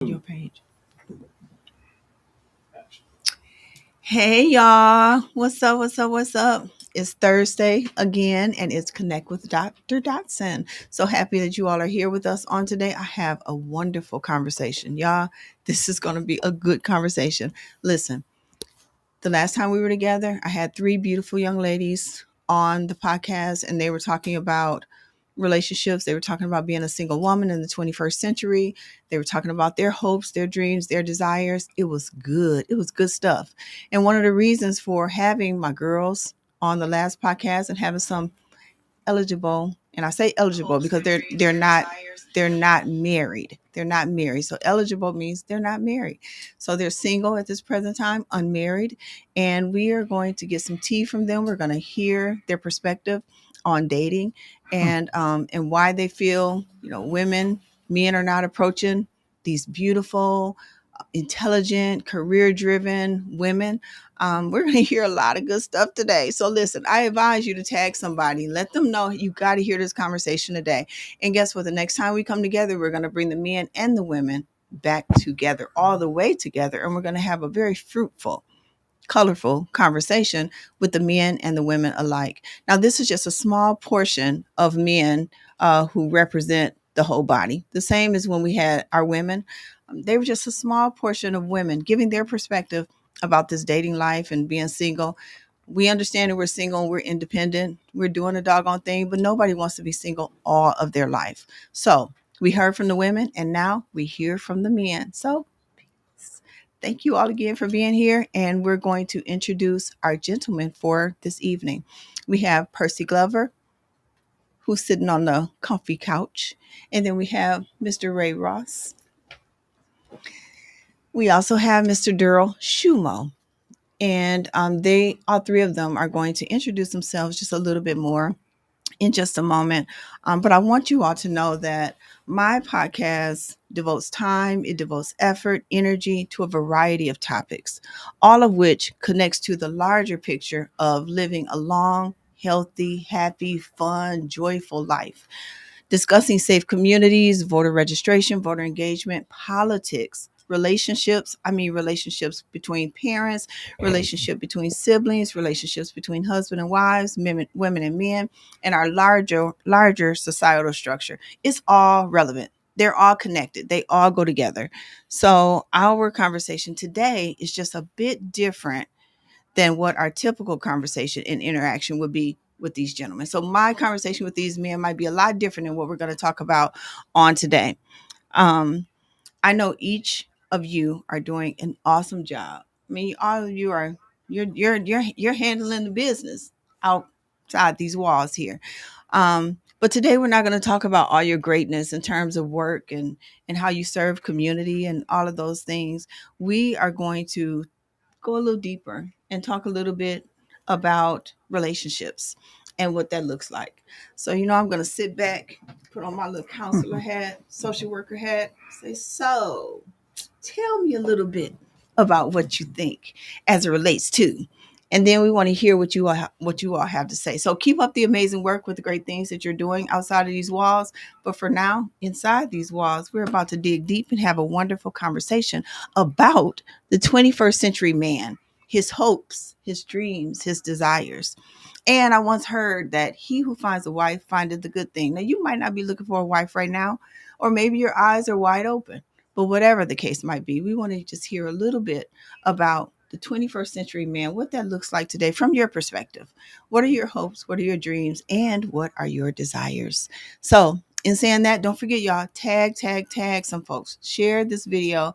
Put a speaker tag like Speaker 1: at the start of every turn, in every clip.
Speaker 1: Your page. Hey y'all, what's up? What's up? What's up? It's Thursday again, and it's Connect with Dr. Dotson. So happy that you all are here with us on today. I have a wonderful conversation, y'all. This is going to be a good conversation. Listen, the last time we were together, I had three beautiful young ladies on the podcast, and they were talking about relationships. They were talking about being a single woman in the 21st century. They were talking about their hopes, their dreams, their desires. It was good. It was good stuff. And one of the reasons for having my girls on the last podcast and having some eligible, and I say eligible because they're not married. They're not married. So eligible means they're not married. So they're single at this present time, unmarried, and we are going to get some tea from them. We're going to hear their perspective on dating and why they feel, men are not approaching these beautiful, intelligent, career driven women. We're going to hear a lot of good stuff today. So, listen, I advise you to tag somebody, let them know you got to hear this conversation today. And guess what? The next time we come together, we're going to bring the men and the women back together, all the way together. And we're going to have a very fruitful, colorful conversation with the men and the women alike. Now, this is just a small portion of men who represent the whole body. The same as when we had our women. They were just a small portion of women giving their perspective about this dating life and being single. We understand that we're single and we're independent. We're doing a doggone thing, but nobody wants to be single all of their life. So we heard from the women and now we hear from the men. So thank you all again for being here. And we're going to introduce our gentlemen for this evening. We have Percy Glover, who's sitting on the comfy couch. And then we have Mr. Ray Ross. We also have Mr. Darryl Shoemo. And they, all three of them, are going to introduce themselves just a little bit more in just a moment. But I want you all to know that my podcast devotes time, it devotes effort, energy to a variety of topics, all of which connects to the larger picture of living a long, healthy, happy, fun, joyful life, discussing safe communities, voter registration, voter engagement, politics, relationships. I mean, relationships between parents, relationship between siblings, relationships between husband and wives, women and men, and our larger societal structure. It's all relevant. They're all connected. They all go together. So our conversation today is just a bit different than what our typical conversation and interaction would be with these gentlemen. So my conversation with these men might be a lot different than what we're going to talk about on today. Um, I know each of you are doing an awesome job. I mean, all of you are you're handling the business outside these walls here. But today we're not going to talk about all your greatness in terms of work and how you serve community and all of those things. We are going to go a little deeper and talk a little bit about relationships and what that looks like. So, I'm going to sit back, put on my little counselor hat, social worker hat, say, so tell me a little bit about what you think as it relates to. And then we want to hear what you all have to say. So keep up the amazing work with the great things that you're doing outside of these walls. But for now, inside these walls, we're about to dig deep and have a wonderful conversation about the 21st century man, his hopes, his dreams, his desires. And I once heard that he who finds a wife findeth the good thing. Now, you might not be looking for a wife right now, or maybe your eyes are wide open. But whatever the case might be, we want to just hear a little bit about the 21st century man, what that looks like today from your perspective. What are your hopes? What are your dreams? And what are your desires? So, in saying that, don't forget, y'all, tag some folks. Share this video,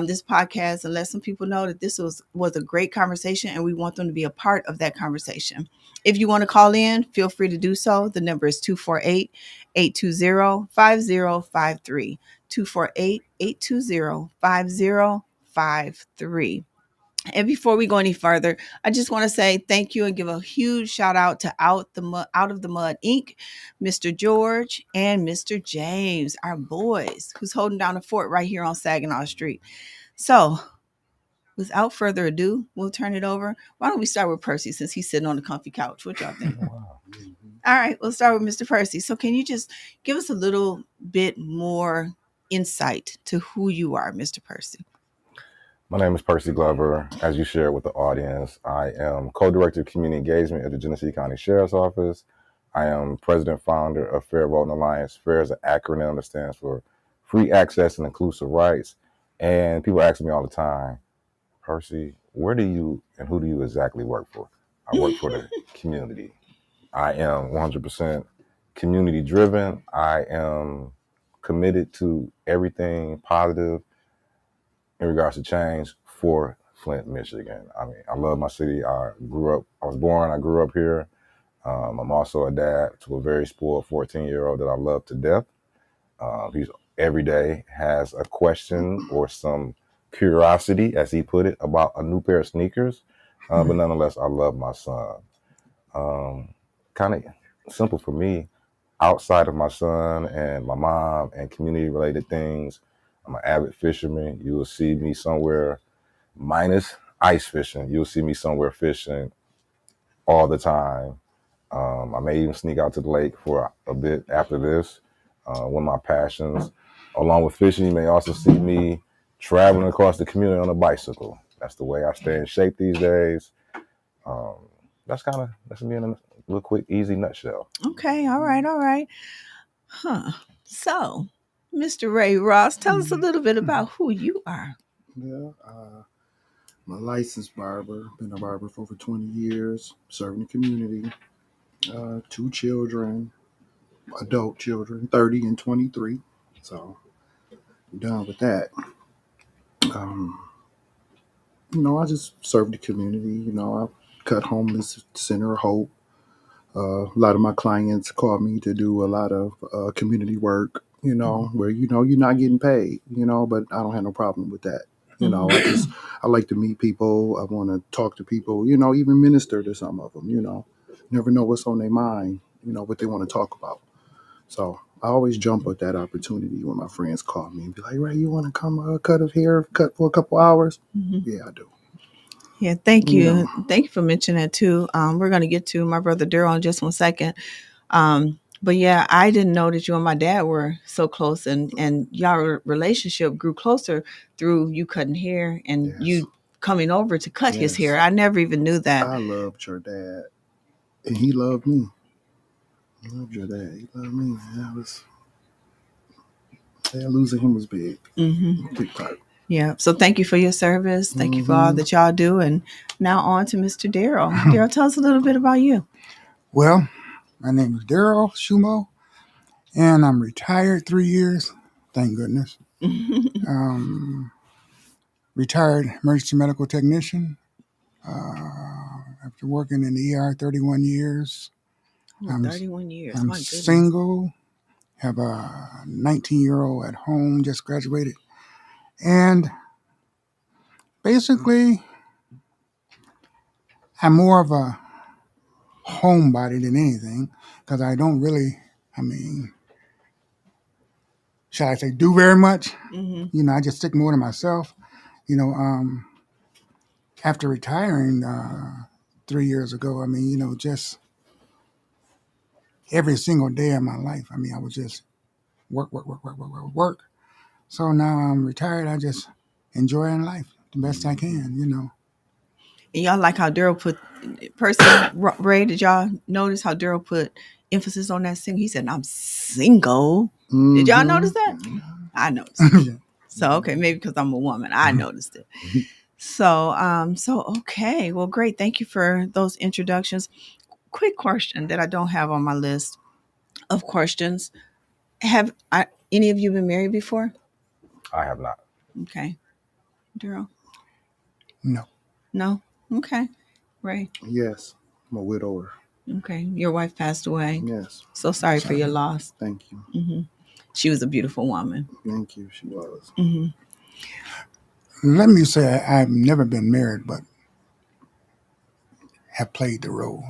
Speaker 1: this podcast, and let some people know that this was a great conversation and we want them to be a part of that conversation. If you want to call in, feel free to do so. The number is 248-820-5053. 248-820-5053. And before we go any further, I just want to say thank you and give a huge shout out to Out of the Mud Inc., Mr. George and Mr. James, our boys, who's holding down the fort right here on Saginaw Street. So without further ado, we'll turn it over. Why don't we start with Percy since he's sitting on the comfy couch? What y'all think? Wow. All right, we'll start with Mr. Percy. So can you just give us a little bit more insight to who you are, Mr. Percy.
Speaker 2: My name is Percy Glover. As you shared with the audience, I am co-director of community engagement at the Genesee County Sheriff's Office. I am president founder of Fair Voting Alliance. FAIR is an acronym that stands for Free Access and Inclusive Rights. And people ask me all the time, Percy, where do you and who do you exactly work for? I work for the community. I am 100% community driven. I am committed to everything positive in regards to change for Flint, Michigan. I mean, I love my city. I grew up here. I'm also a dad to a very spoiled 14-year-old that I love to death. He's every day has a question or some curiosity, as he put it, about a new pair of sneakers. But nonetheless, I love my son. Kind of simple for me. Outside of my son and my mom and community related things, I'm an avid fisherman. You will see me somewhere, minus ice fishing. You'll see me somewhere fishing all the time. I may even sneak out to the lake for a bit after this. One of my passions, along with fishing, you may also see me traveling across the community on a bicycle. That's the way I stay in shape these days. Um, that's me in a little quick, easy nutshell.
Speaker 1: Okay, all right. Huh. So, Mr. Ray Ross, tell us a little bit about who you are.
Speaker 3: Yeah, I'm a licensed barber. Been a barber for over 20 years, serving the community. Two children, adult children, 30 and 23. So, I'm done with that. Um, I just serve the community. I cut homeless center hope. A lot of my clients call me to do a lot of community work, where, you're not getting paid, but I don't have no problem with that. I like to meet people. I want to talk to people, even minister to some of them, never know what's on their mind, what they want to talk about. So I always jump at that opportunity when my friends call me and be like, Ray, you want to come cut a hair, cut for a couple hours?
Speaker 1: Mm-hmm.
Speaker 3: Yeah, I do.
Speaker 1: Yeah, thank you. Thank you for mentioning that too. We're going to get to my brother Darryl in just 1 second. But yeah, I didn't know that you and my dad were so close, and your relationship grew closer through you cutting hair and
Speaker 3: Yes.
Speaker 1: you coming over to cut his
Speaker 3: Yes.
Speaker 1: hair. I never even knew that.
Speaker 3: I loved your dad, and he loved me. I loved your dad. He loved me, man. Losing him was big.
Speaker 1: Mm-hmm.
Speaker 3: Big part.
Speaker 1: Yeah. So thank you for your service. Thank you for all that y'all do. And now on to Mr. Darryl. Darryl, tell us a little bit about you.
Speaker 4: Well, my name is Darryl Shoemo, and I'm retired 3 years. Thank goodness. Retired emergency medical technician. After working in the ER 31 years.
Speaker 1: 31 years.
Speaker 4: I'm
Speaker 1: My goodness.
Speaker 4: single. Have a 19-year-old at home, just graduated. And basically, I'm more of a homebody than anything because I don't really, shall I say, do very much.
Speaker 1: Mm-hmm.
Speaker 4: I just stick more to myself. After retiring 3 years ago, just every single day of my life, I was just work. So now I'm retired. I just enjoying life the best I can.
Speaker 1: And y'all like how Darryl put Percy Ray, did y'all notice how Darryl put emphasis on that single? He said, I'm single.
Speaker 3: Mm-hmm.
Speaker 1: Did y'all notice that?
Speaker 3: Yeah.
Speaker 1: I noticed it. So okay, maybe because I'm a woman, I noticed it. So okay. Well, great. Thank you for those introductions. Quick question that I don't have on my list of questions. Have any of you been married before?
Speaker 2: I have not.
Speaker 1: Okay. Darryl?
Speaker 4: No.
Speaker 1: No? Okay. Ray?
Speaker 3: Yes, I'm a widower.
Speaker 1: Okay. Your wife passed away.
Speaker 3: Yes.
Speaker 1: So sorry for your loss.
Speaker 3: Thank you.
Speaker 1: Mm-hmm. She was a beautiful woman.
Speaker 3: Thank you. She was.
Speaker 1: Mm-hmm.
Speaker 4: Let me say I've never been married, but have played the role.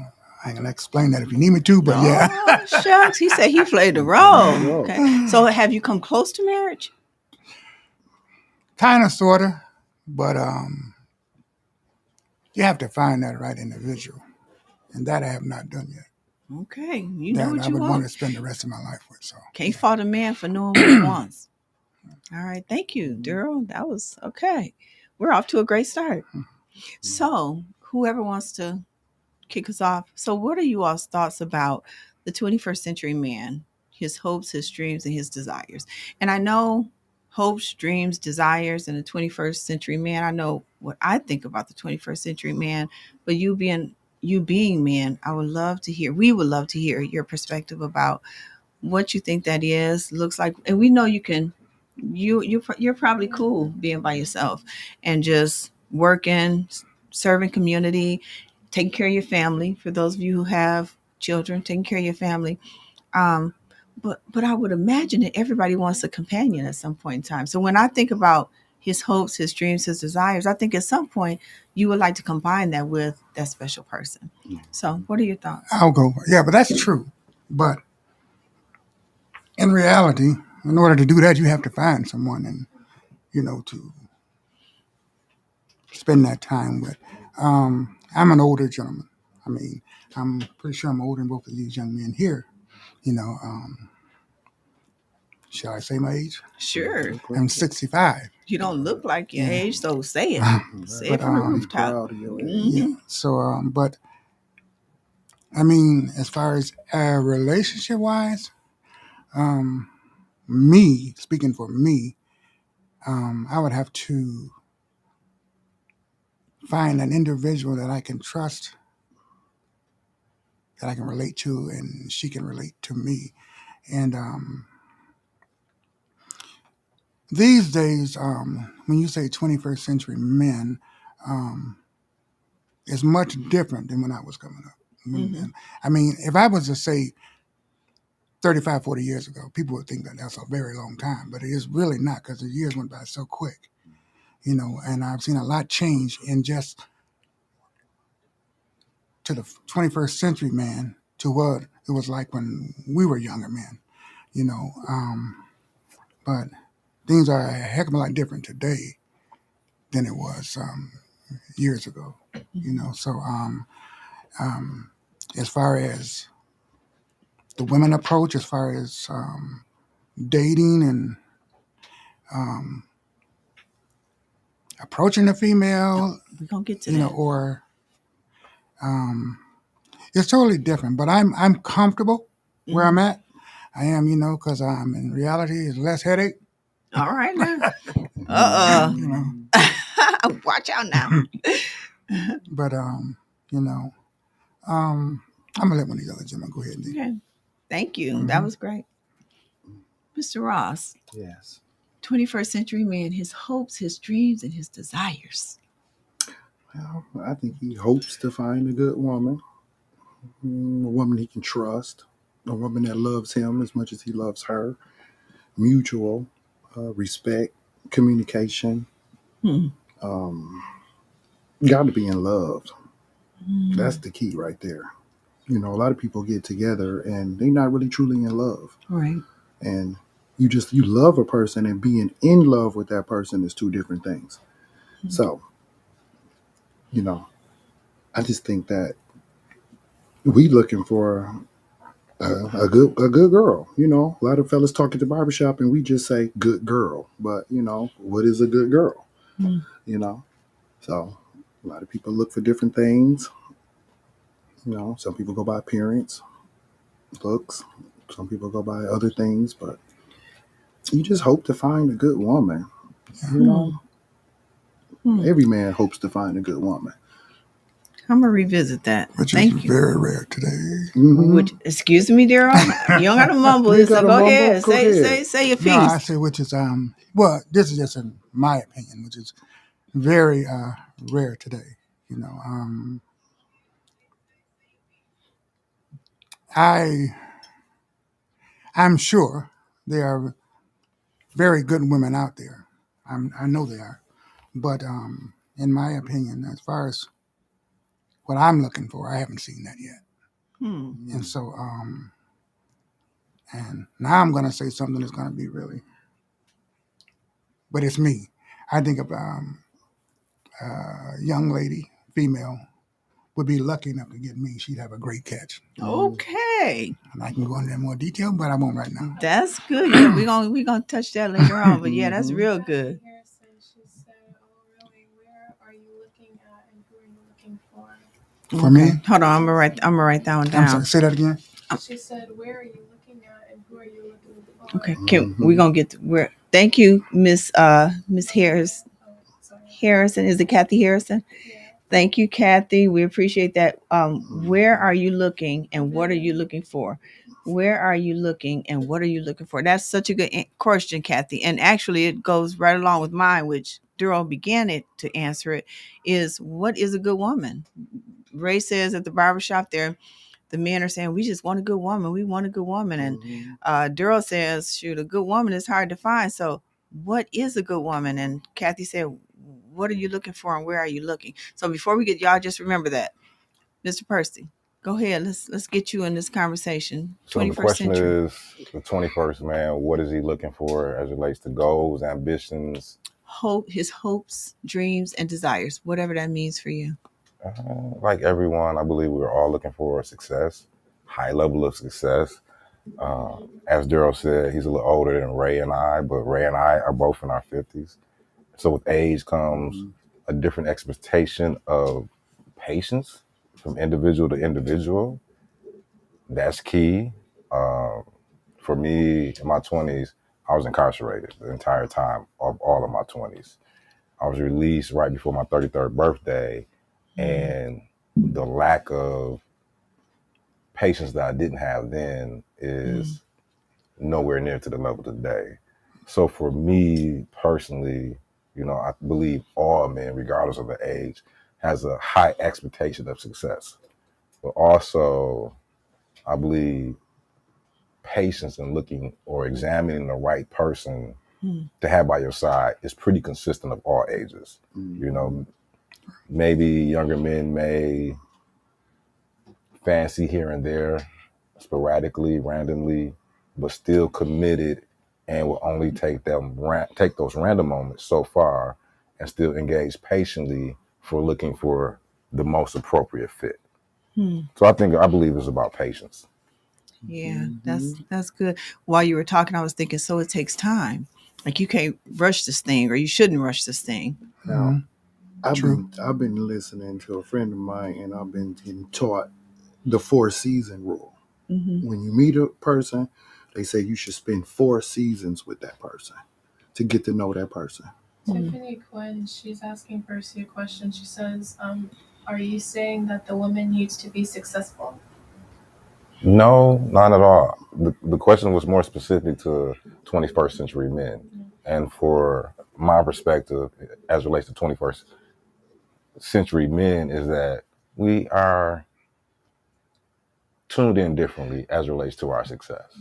Speaker 4: I can explain that if you need me to, but yeah.
Speaker 1: Shucks. He said he played the role. Okay. So have you come close to marriage?
Speaker 4: Kind of, sort of, but you have to find that right individual, and that I have not done yet.
Speaker 1: Okay. You know
Speaker 4: that
Speaker 1: what
Speaker 4: I
Speaker 1: you
Speaker 4: would
Speaker 1: want
Speaker 4: to spend the rest of my life with. So
Speaker 1: can't fault a man for knowing what he wants. All right. Thank you, Daryl. That was okay. We're off to a great start. So, whoever wants to kick us off. So, what are you all's thoughts about the 21st century man, his hopes, his dreams, and his desires? And I know hopes, dreams, desires, and the 21st century man. I know what I think about the 21st century man, but you being man, I would love to hear. We would love to hear your perspective about what you think that is, looks like, and we know you can. You're probably cool being by yourself and just working, serving community, taking care of your family. For those of you who have children, taking care of your family. Um, but I would imagine that everybody wants a companion at some point in time. So when I think about his hopes, his dreams, his desires, I think at some point you would like to combine that with that special person. So what are your thoughts?
Speaker 4: I'll go. Yeah, but that's true. But in reality, in order to do that, you have to find someone and, to spend that time with. I'm an older gentleman. I mean, I'm pretty sure I'm older than both of these young men here. You know, shall I say my age?
Speaker 1: Sure.
Speaker 4: I'm 65.
Speaker 1: You don't look like your
Speaker 4: Yeah.
Speaker 1: age, so say it. Say
Speaker 4: But
Speaker 1: it from the
Speaker 3: Be
Speaker 1: rooftop.
Speaker 3: proud of your age.
Speaker 4: yeah. So, but I mean, as far as relationship wise, me speaking for me, I would have to find an individual that I can trust, that I can relate to, and she can relate to me. And these days, when you say 21st century men, um, it's much different than when I was coming up.
Speaker 1: Mhm.
Speaker 4: I mean, if I was to say 35, 40 years ago, people would think that that's a very long time, but it is really not because the years went by so quick, and I've seen a lot change in just to the 21st century man to what it was like when we were younger men, you know. But things are a heck of a lot different today than it was years ago, So as far as the women approach, as far as dating and approaching a female,
Speaker 1: We're gonna get to that.
Speaker 4: or it's totally different. But I'm comfortable where I'm at. I am, because I'm in reality is less headache.
Speaker 1: All right now. Uh
Speaker 4: You know,
Speaker 1: Watch out now.
Speaker 4: but you know, I'm gonna let one of these other gentlemen go ahead and.
Speaker 1: Okay. Thank you. That was great. Mr. Ross,
Speaker 3: Yes.
Speaker 1: 21st century man, his hopes, his dreams, and his desires.
Speaker 3: Well, I think he hopes to find a good woman, a woman he can trust, a woman that loves him as much as he loves her, mutual respect, communication.
Speaker 1: Hmm.
Speaker 3: Got to be in love. That's the key right there. A lot of people get together and they're not really truly in love.
Speaker 1: Right.
Speaker 3: And you love a person, and being in love with that person is two different things. So, I just think that we looking for a good girl. A lot of fellas talk at the barbershop and we just say good girl. But, what is a good girl?
Speaker 1: Hmm.
Speaker 3: So a lot of people look for different things. Some people go by appearance, looks. Some people go by other things, but you just hope to find a good woman. Every man hopes to find a good woman.
Speaker 1: I'm gonna revisit that.
Speaker 4: Which
Speaker 1: Thank
Speaker 4: is
Speaker 1: you.
Speaker 4: very rare today.
Speaker 1: Which, excuse me, Daryl. You don't gotta mumble.
Speaker 3: You ain't
Speaker 1: So
Speaker 3: gotta
Speaker 1: go
Speaker 3: mumble.
Speaker 1: ahead.
Speaker 3: Go ahead.
Speaker 1: Say your
Speaker 4: No, I
Speaker 1: piece.
Speaker 4: say which is well, this is just in my opinion, which is very rare today. You know, I I'm sure there are very good women out there. I know they are, but in my opinion, as far as what I'm looking for, I haven't seen that yet.
Speaker 1: Hmm.
Speaker 4: And so, and now I'm going to say something that's going to be really, but it's me. I think of a young lady, female, would be lucky enough to get me, she'd have a great catch.
Speaker 1: Okay.
Speaker 4: And I can go into more detail, but I won't right now.
Speaker 1: That's good. Yeah, we're gonna touch that later on. But yeah, that's real good.
Speaker 5: Harrison, she said, "Oh, really? Where are you looking at, and who are you looking for?"
Speaker 4: For me?
Speaker 1: Hold on, I'm gonna write that one down.
Speaker 4: I'm sorry, say that again.
Speaker 5: She said, "Where are you looking at, and who are you looking for?"
Speaker 1: Okay, we're gonna get to where. Thank you, Miss Harris.
Speaker 5: Oh, sorry.
Speaker 1: Harrison, is it Kathy Harrison?
Speaker 5: Yeah.
Speaker 1: Thank you, Kathy. We appreciate that. Where are you looking, and what are you looking for? Where are you looking, and what are you looking for? That's such a good question, Kathy. And actually, it goes right along with mine, which Darryl began it to answer it. Is what is a good woman? Ray says at the barbershop there, the men are saying, we just want a good woman. We want a good woman. And Darryl says, shoot, a good woman is hard to find. So what is a good woman? And Kathy said, what are you looking for, and where are you looking? So before we get, y'all just remember that. Mr. Percy, go ahead. Let's get you in this conversation.
Speaker 2: So the
Speaker 1: 21st
Speaker 2: question
Speaker 1: century.
Speaker 2: is, the 21st man, what is he looking for as it relates to goals, ambitions?
Speaker 1: Hope, his hopes, dreams, and desires, whatever that means for you.
Speaker 2: Like everyone, I believe we're all looking for success, high level of success. As Darryl said, he's a little older than Ray and I, but Ray and I are both in our 50s. So with age comes a different expectation of patience from individual to individual. That's key. For me, in my 20s, I was incarcerated the entire time of all of my 20s. I was released right before my 33rd birthday, and the lack of patience that I didn't have then is nowhere near to the level today. So for me personally, I believe all men, regardless of the age, has a high expectation of success. But also, I believe patience in looking or examining the right person to have by your side is pretty consistent of all ages. Maybe younger men may fancy here and there, sporadically, randomly, but still committed, and will only take those random moments so far, and still engage patiently for looking for the most appropriate fit. So I believe it's about patience.
Speaker 1: Yeah, that's good. While you were talking, I was thinking, so it takes time. Like you can't rush this thing, or you shouldn't rush this thing.
Speaker 3: Now,
Speaker 4: True.
Speaker 3: I've been listening to a friend of mine, and I've been getting taught the 4-season rule. When you meet a person, they say you should spend 4 seasons with that person to get to know that person.
Speaker 5: Tiffany Quinn, she's asking Percy a question. She says, "Are you saying that the woman needs to be successful?"
Speaker 2: No, not at all. The question was more specific to 21st century men. And for my perspective, as it relates to 21st century men, is that we are tuned in differently as it relates to our success.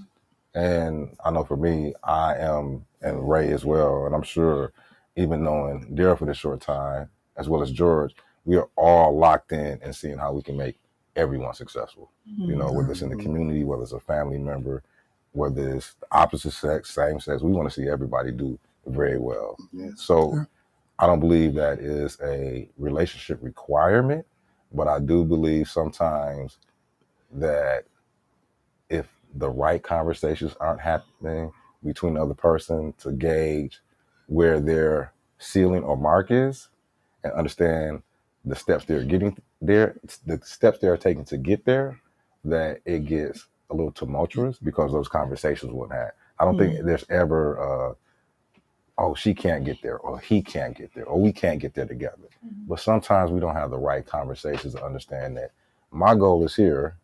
Speaker 2: And I know for me, I am, and Ray as well, and I'm sure even knowing Darryl for this short time, as well as George, we are all locked in and seeing how we can make everyone successful. Whether it's in the community, whether it's a family member, whether it's the opposite sex, same sex, we want to see everybody do very well.
Speaker 3: Yes.
Speaker 2: So I don't believe that is a relationship requirement, but I do believe sometimes that if the right conversations aren't happening between the other person to gauge where their ceiling or mark is and understand the steps they're getting there, the steps they're taking to get there, that it gets a little tumultuous because those conversations wouldn't have. I don't think there's ever, oh, she can't get there, or he can't get there, or we can't get there together. But sometimes we don't have the right conversations to understand that my goal is here,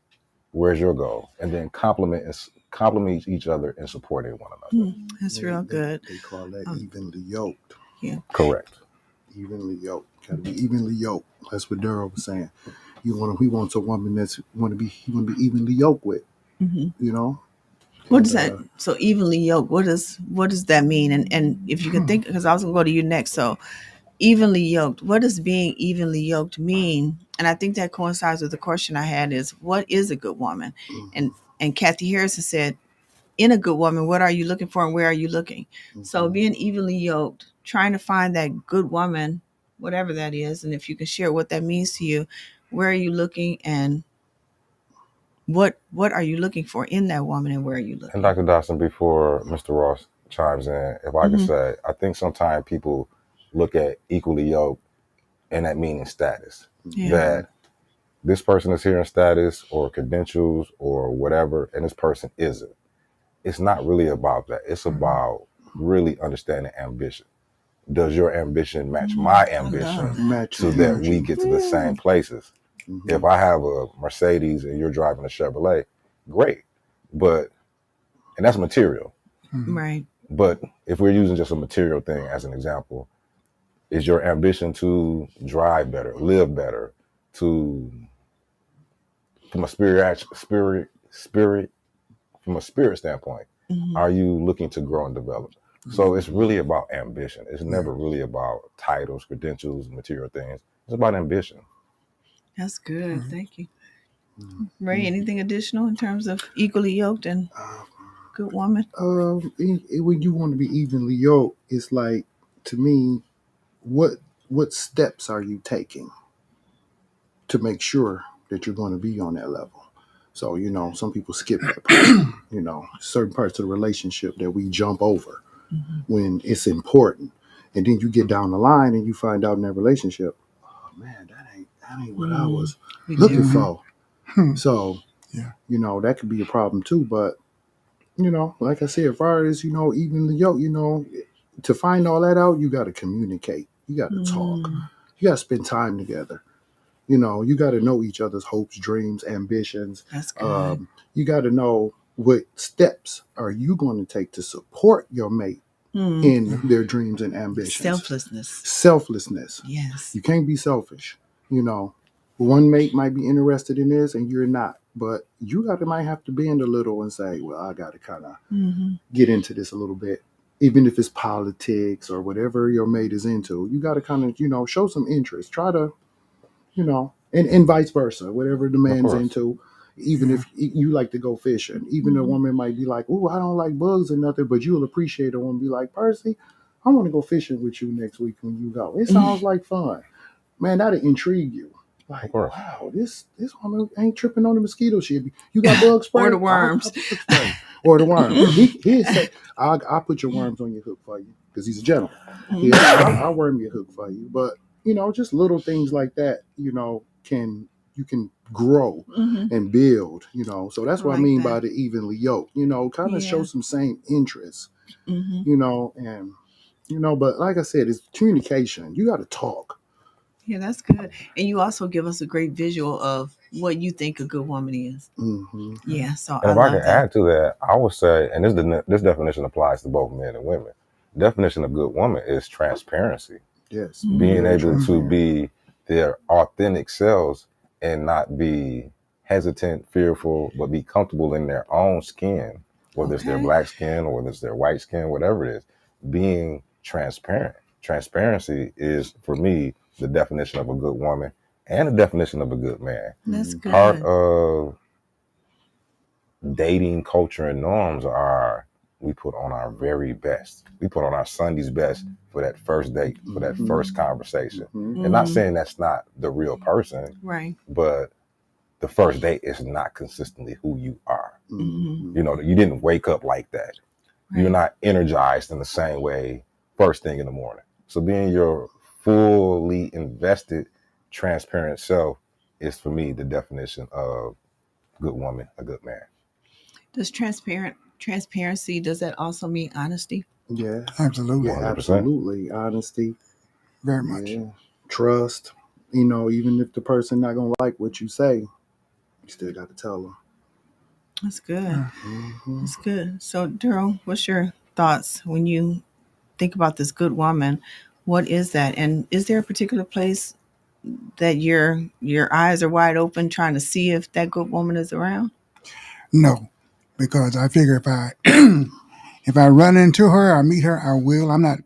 Speaker 2: where's your goal? And then compliment each other and supporting one another.
Speaker 1: That's real good.
Speaker 3: They call that evenly yoked.
Speaker 1: Yeah.
Speaker 2: Correct.
Speaker 3: Evenly yoked. Gotta be evenly yoked. That's what Darryl was saying. He wants a woman he want to be evenly yoked with.
Speaker 1: What does that? So evenly yoked. What does that mean? And if you could think, because I was gonna go to you next. So evenly yoked. What does being evenly yoked mean? And I think that coincides with the question I had: is what is a good woman? And Kathy Harrison said, in a good woman, what are you looking for, and where are you looking? So being evenly yoked, trying to find that good woman, whatever that is, and if you can share what that means to you, where are you looking, and what are you looking for in that woman, and where are you
Speaker 2: And
Speaker 1: looking?
Speaker 2: Dr. Dotson, before Mr. Ross chimes in, if I could
Speaker 1: Hmm.
Speaker 2: say, I think sometimes people look at equally yoked and that meaning status.
Speaker 1: Yeah.
Speaker 2: That this person is here in status or credentials or whatever, and this person isn't. It's not really about that. It's about really understanding ambition. Does your ambition match my
Speaker 1: I love
Speaker 2: ambition
Speaker 1: that.
Speaker 3: Match
Speaker 2: so
Speaker 3: the
Speaker 2: that we
Speaker 3: energy.
Speaker 2: get to the same places?
Speaker 3: Mhm.
Speaker 2: If I have a Mercedes and you're driving a Chevrolet, great. But, and that's material.
Speaker 1: Right.
Speaker 2: But if we're using just a material thing as an example, is your ambition to drive better, live better, to from a spirit from a spirit standpoint,
Speaker 1: Hmm.
Speaker 2: are you looking to grow and develop? So it's really about ambition. It's never really about titles, credentials, material things. It's about ambition.
Speaker 1: That's good.
Speaker 4: Mhm.
Speaker 1: Thank you. Ray,
Speaker 3: Mhm.
Speaker 1: anything additional in terms of equally yoked and good woman?
Speaker 3: When you want to be evenly yoked, it's like, to me, what steps are you taking to make sure that you're going to be on that level? So, some people skip that part. Certain parts of the relationship that we jump over
Speaker 1: Hmm.
Speaker 3: when it's important. And then you get down the line and you find out in that relationship, oh man, that ain't what I was
Speaker 1: We
Speaker 3: looking
Speaker 1: never.
Speaker 3: for.
Speaker 4: Hmm.
Speaker 3: So,
Speaker 4: Yeah.
Speaker 3: that could be a problem too. But, like I said, as far as, evenly yoked, to find all that out, you got to communicate. You got to talk.
Speaker 1: Mm,
Speaker 3: You got to spend time together. You got to know each other's hopes, dreams, ambitions.
Speaker 1: that's good.
Speaker 3: You got to know what steps are you going to take to support your mate
Speaker 1: Mm,
Speaker 3: in their dreams and ambitions.
Speaker 1: selflessness.
Speaker 3: Selflessness.
Speaker 1: Yes.
Speaker 3: You can't be selfish. You know, one mate might be interested in this and you're not, but you might have to bend a little and say, well, I got to kind of
Speaker 1: Hmm.
Speaker 3: get into this a little bit. Even if it's politics or whatever your mate is into, you got to kind of, show some interest. Try to, and vice versa, whatever the
Speaker 2: Of
Speaker 3: man's
Speaker 2: course.
Speaker 3: into. Even
Speaker 4: Yeah.
Speaker 3: if you like to go fishing, even a
Speaker 1: Hmm.
Speaker 3: woman might be like, "Oh, I don't like bugs or nothing," but you'll appreciate a woman be like, "Percy, I want to go fishing with you next week when you go. It sounds like fun, man. That'll intrigue you.
Speaker 2: Of
Speaker 3: Like,
Speaker 2: course.
Speaker 3: wow, this woman ain't tripping on the mosquito shit. You got bug
Speaker 1: Or the
Speaker 3: spray? I'll
Speaker 1: worms.
Speaker 3: put spray or the worms. He'd say, I'll put your worms on your hook for you because he's a gentleman.
Speaker 1: Mhm.
Speaker 3: Yeah, I'll worm your hook for you. But just little things like that. You can grow
Speaker 1: Hmm.
Speaker 3: and build. So
Speaker 1: I
Speaker 3: that's what I
Speaker 1: like
Speaker 3: mean by
Speaker 1: that.
Speaker 3: the evenly yoked. Kind of show
Speaker 1: Yeah.
Speaker 3: some same interests.
Speaker 1: Hmm.
Speaker 3: And but like I said, it's communication. You got to talk.
Speaker 1: Yeah, that's good. And you also give us a great visual of what you think a good woman is.
Speaker 3: Hmm.
Speaker 1: Yeah, so
Speaker 2: And
Speaker 1: I
Speaker 2: if I can
Speaker 1: love that.
Speaker 2: add to that, I would say, and this definition applies to both men and women. Definition of good woman is transparency,
Speaker 3: Yes,
Speaker 1: Mm-hmm.
Speaker 2: being
Speaker 3: very
Speaker 2: able to
Speaker 3: transparent.
Speaker 2: be their authentic selves and not be hesitant, fearful, but be comfortable in their own skin, whether it's their
Speaker 1: Okay.
Speaker 2: black skin or whether it's their white skin, whatever it is. Being transparent. Transparency is, for me, the definition of a good woman and the definition of a good man.
Speaker 1: That's
Speaker 3: Mhm.
Speaker 2: Part
Speaker 1: good.
Speaker 2: of dating culture and norms are we put on our very best. We put on our Sunday's best for that first date, for that
Speaker 3: Mhm.
Speaker 2: first conversation.
Speaker 3: Mhm.
Speaker 2: And not
Speaker 1: Mm,
Speaker 2: saying that's not the real person,
Speaker 1: right.
Speaker 2: but the first date is not consistently who you are.
Speaker 1: Hmm.
Speaker 2: You know, you didn't wake up like that. You're
Speaker 1: Right.
Speaker 2: not energized in the same way first thing in the morning. So being your fully invested, transparent self is for me the definition of good woman, a good man.
Speaker 1: Does transparency, does that also mean honesty?
Speaker 3: Yeah,
Speaker 4: Absolutely.
Speaker 3: yeah,
Speaker 2: 100%.
Speaker 3: absolutely. Honesty.
Speaker 4: Very much.
Speaker 3: Yeah, trust. Even if the person not gonna like what you say, you still got to tell them.
Speaker 1: That's good.
Speaker 4: Yeah.
Speaker 3: Hmm.
Speaker 1: That's good. So, Daryl, what's your thoughts when you think about this good woman? What is that? And is there a particular place that your eyes are wide open trying to see if that good woman is around?
Speaker 4: No, because I figure if I if I run into her or meet her, I will. I'm not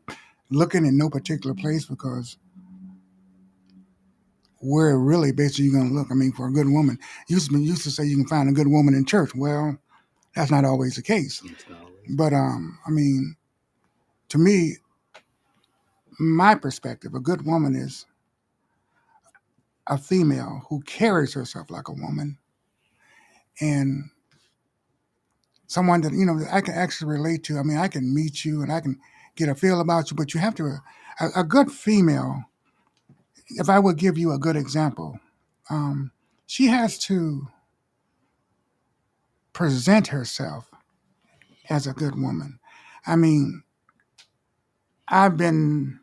Speaker 4: looking in no particular place because where really basically you're going to look. I mean, for a good woman, used to say you can find a good woman in church. Well, that's not always the case.
Speaker 3: It's not always the
Speaker 4: But
Speaker 3: case.
Speaker 4: I mean, to me, my perspective, a good woman is a female who carries herself like a woman, and someone that that I can actually relate to. I mean, I can meet you and I can get a feel about you, but you have to a good female. If I would give you a good example, um, she has to present herself as a good woman. I mean, I've been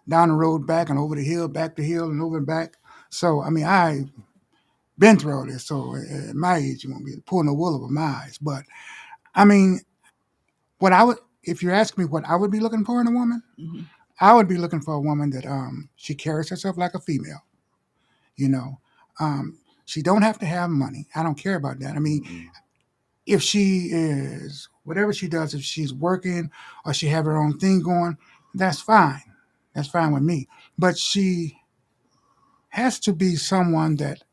Speaker 4: down the road, back and over the hill, back the hill, and over and back. So I mean, I've been through all this. So at my age, you won't be pulling the wool over my eyes. But I mean, what I would, if you ask me what I would be looking for in a woman,
Speaker 1: Mhm.
Speaker 4: I would be looking for a woman that she carries herself like a female. You know, she don't have to have money. I don't care about that. I mean, if she is whatever she does, if she's working or she have her own thing going, that's fine. That's fine with me. But she has to be someone that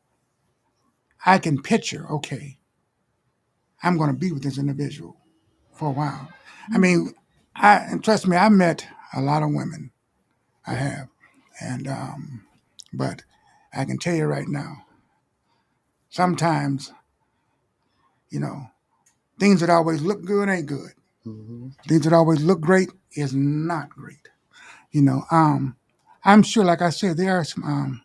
Speaker 4: I can picture. Okay, I'm going to be with this individual for a while. I mean, and trust me, I met a lot of women. I have, and but I can tell you right now, sometimes you know things that always look good ain't good.
Speaker 3: Mm-hmm.
Speaker 4: Things that always look great is not great. You know, I'm sure, like I said, there are some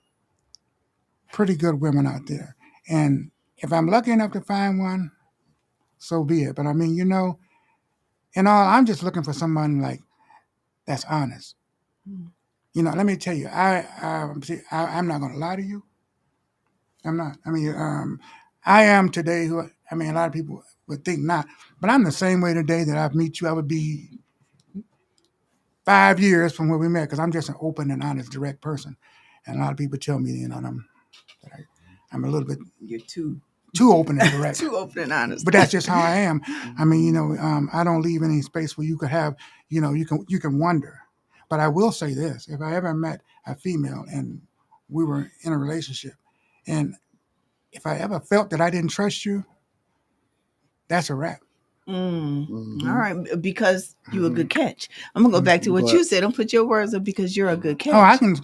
Speaker 4: pretty good women out there, and if I'm lucky enough to find one, so be it. But I mean, in all, I'm just looking for someone like that's honest. Let me tell you, I'm not going to lie to you. I'm not. I mean, I am today who, I mean, a lot of people would think not, but I'm the same way today that I meet you. I would be 5 years from where we met because I'm just an open and honest, direct person. And a lot of people tell me, I'm a little bit
Speaker 1: You're too
Speaker 4: too open and direct.
Speaker 1: too open and honest.
Speaker 4: But that's just how I am. I mean, I don't leave any space where you could have, you can wonder. But I will say this: if I ever met a female and we were in a relationship, and if I ever felt that I didn't trust you, that's a wrap.
Speaker 1: Mm. All
Speaker 3: Mm-hmm.
Speaker 1: right, because you a good catch. I'm gonna go back to what
Speaker 3: But
Speaker 1: you said. Don't put your words up because you're a good
Speaker 4: Oh, I
Speaker 1: catch.
Speaker 4: can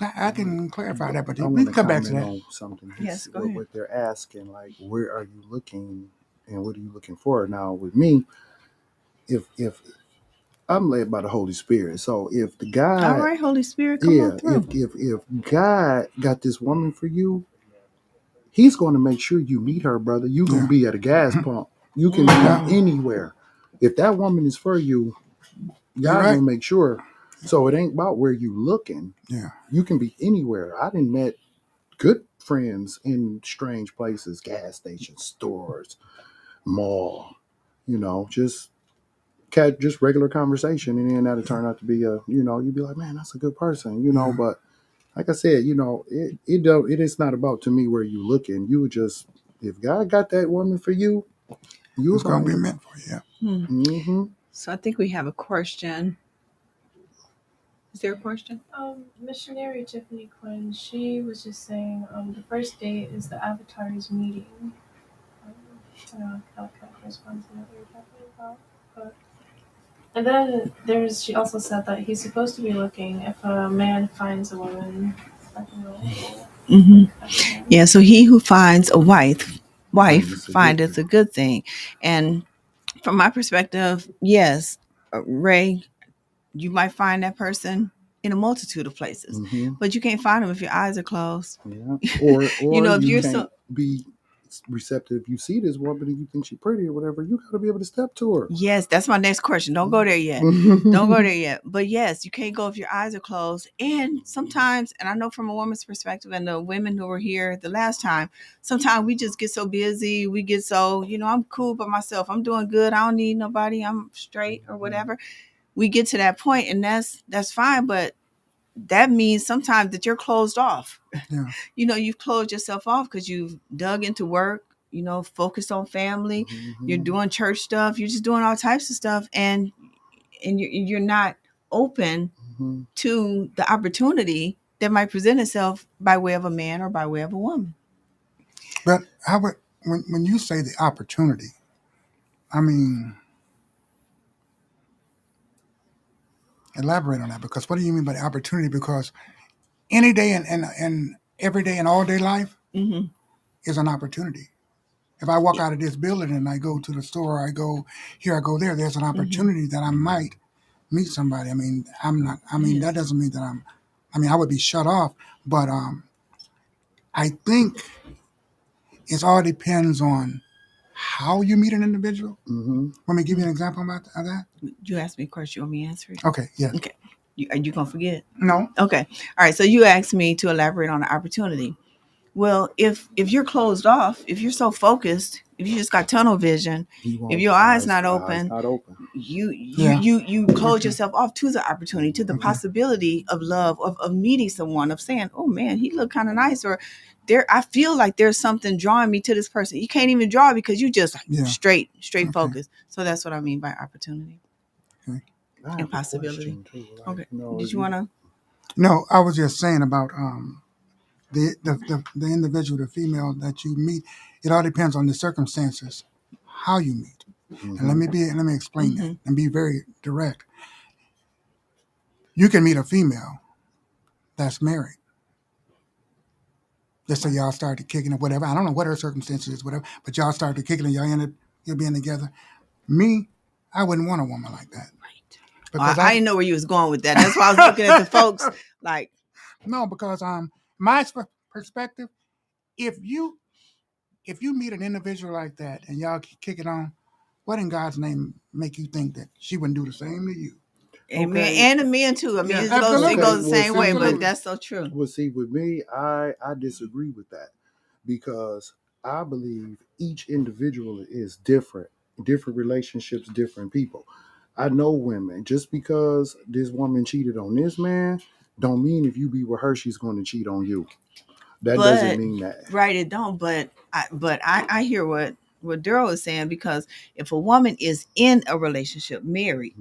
Speaker 4: clarify that, but
Speaker 3: I
Speaker 4: we
Speaker 3: want
Speaker 4: can
Speaker 3: to
Speaker 4: come back to
Speaker 3: comment
Speaker 4: that.
Speaker 3: on something.
Speaker 1: Yes,
Speaker 3: It's
Speaker 1: go ahead.
Speaker 3: what they're asking, like, where are you looking, and what are you looking for? Now, with me, if I'm led by the Holy Spirit, so if the
Speaker 1: All
Speaker 3: guy,
Speaker 1: right, Holy Spirit, come on
Speaker 3: yeah,
Speaker 1: through.
Speaker 3: if God got this woman for you, He's going to make sure you meet her, brother. You gonna
Speaker 4: Yeah,
Speaker 3: be at a gas pump. You can
Speaker 4: yeah,
Speaker 3: be anywhere. If that woman is for you,
Speaker 4: you're
Speaker 3: God
Speaker 4: right.
Speaker 3: gonna make sure. So it ain't about where you looking.
Speaker 4: Yeah,
Speaker 3: You can be anywhere. I didn't met good friends in strange places, gas stations, stores, mall. Just just regular conversation, and then that'll turn out to be you'd be like, man, that's a good person.
Speaker 4: yeah,
Speaker 3: But like I said, it is not about to me where you looking. You would just, if God got that woman for you, you're
Speaker 4: it's gonna
Speaker 3: gonna
Speaker 4: be
Speaker 3: end up.
Speaker 4: meant for you. Yeah.
Speaker 1: Hmm.
Speaker 3: Mm-hmm.
Speaker 1: So I think we have a question. Is there a question?
Speaker 5: Missionary Tiffany Quinn, she was just saying, the first date is the avatar's meeting. I don't know how that kind of corresponds to what you're talking about, but. And then she also said that he's supposed to be looking if a man finds a woman recognizable
Speaker 1: Hmm.
Speaker 5: as a man.
Speaker 1: Yeah. So he who finds a wife
Speaker 3: It's a good
Speaker 1: findeth
Speaker 3: thing.
Speaker 1: a good thing, and from my perspective, yes, Ray, you might find that person in a multitude of places,
Speaker 3: Mm-hmm.
Speaker 1: but you can't find them if your eyes are closed.
Speaker 3: Yeah. Or
Speaker 1: If
Speaker 3: you
Speaker 1: you're
Speaker 3: can't
Speaker 1: so
Speaker 3: be receptive. You see this woman and you think she's pretty or whatever. You got to be able to step to her.
Speaker 1: yes, that's my next question. Don't go there yet. Don't go there yet. But yes, you can't go if your eyes are closed. And sometimes, and I know from a woman's perspective, and the women who were here the last time, sometimes we just get so busy. We get so, I'm cool by myself. I'm doing good. I don't need nobody. I'm straight or whatever. We get to that point, and that's fine. But that means sometimes that you're closed off.
Speaker 4: Yeah.
Speaker 1: You've closed yourself off because you've dug into work, focused on family, you're
Speaker 3: Mm-hmm.
Speaker 1: doing church stuff, you're just doing all types of stuff, and you're not open
Speaker 3: Mm-hmm.
Speaker 1: to the opportunity that might present itself by way of a man or by way of a woman.
Speaker 4: But how would when you say the opportunity? I mean, elaborate on that because what do you mean by the opportunity? Because any day and every day and all day life
Speaker 1: Mm-hmm.
Speaker 4: is an opportunity. If I walk out of this building and I go to the store, I go here, I go there, there's an opportunity that I might meet somebody. I mean, I'm not, I mean, that doesn't mean that I would be shut off, but I think it all depends on how you meet an individual.
Speaker 3: Mm-hmm.
Speaker 4: Let me give you an example about that.
Speaker 1: You asked me a question. You want me to answer it?
Speaker 4: Okay, yes.
Speaker 1: Okay. Are you going to forget?
Speaker 4: No.
Speaker 1: Okay. All right. So you asked me to elaborate on the opportunity. Well, if you're closed off, if you're so focused, if you just got tunnel vision, if your eyes not open, you close yourself off to the opportunity, to the possibility of love, of meeting someone, of saying, oh man, he looked kind of nice, or there, I feel like there's something drawing me to this person. You can't even draw because you just straight focus. So that's what I mean by opportunity and possibility. Okay. Did you want to?
Speaker 4: No, I was just saying about the individual, the female that you meet. It all depends on the circumstances, how you meet.
Speaker 3: Mm-hmm.
Speaker 4: And let me explain that and be very direct. You can meet a female that's married. Let's say y'all started kicking it, whatever. I don't know what her circumstances is, whatever, but y'all started kicking it, y'all ended up being together. Me, I wouldn't want a woman like that.
Speaker 1: Right.
Speaker 4: Because
Speaker 1: I didn't know where you was going with that. That's why I was looking at the folks like.
Speaker 4: No, because my perspective, if you meet an individual like that and y'all kick it on, what in God's name make you think that she wouldn't do the same to you?
Speaker 1: Amen. And the men too. I mean, it goes the same way, but that's so true.
Speaker 3: Well, see, with me, I disagree with that because I believe each individual is different relationships, different people. I know women. Just because this woman cheated on this man, don't mean if you be with her, she's going to cheat on you. That doesn't mean that.
Speaker 1: Right, it don't. But I hear what Darryl is saying, because if a woman is in a relationship, married,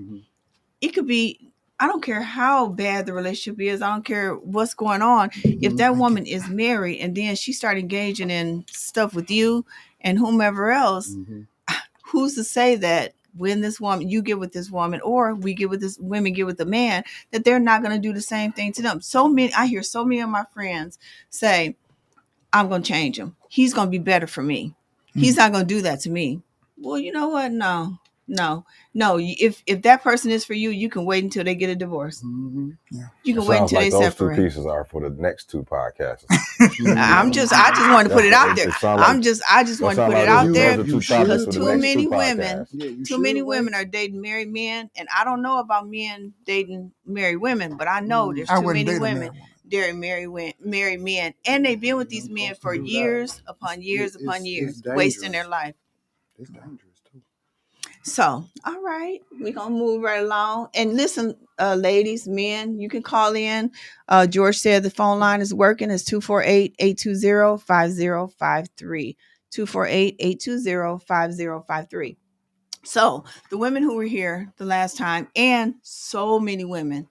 Speaker 1: it could be, I don't care how bad the relationship is, I don't care what's going on. If that woman is married and then she start engaging in stuff with you and whomever else, who's to say that when this woman, you get with this woman, or we get with this, women get with the man, that they're not going to do the same thing to them? I hear so many of my friends say, I'm going to change him. He's going to be better for me. He's not going to do that to me. Well, you know what? No. If that person is for you, you can wait until they get a divorce. You can wait until they separate.
Speaker 2: Those two pieces are for the next two podcasts.
Speaker 1: I just want to put it out there. I just want to put it out there because too many women are dating married men, and I don't know about men dating married women, but I know there's too many women dating married men, and they've been with these men for years upon years upon years, wasting their life.
Speaker 3: It's dangerous too.
Speaker 1: So, all right, we're going to move right along. And listen, ladies, men, you can call in. George said the phone line is working. It's 248-820-5053. 248-820-5053. So, the women who were here the last time, and so many women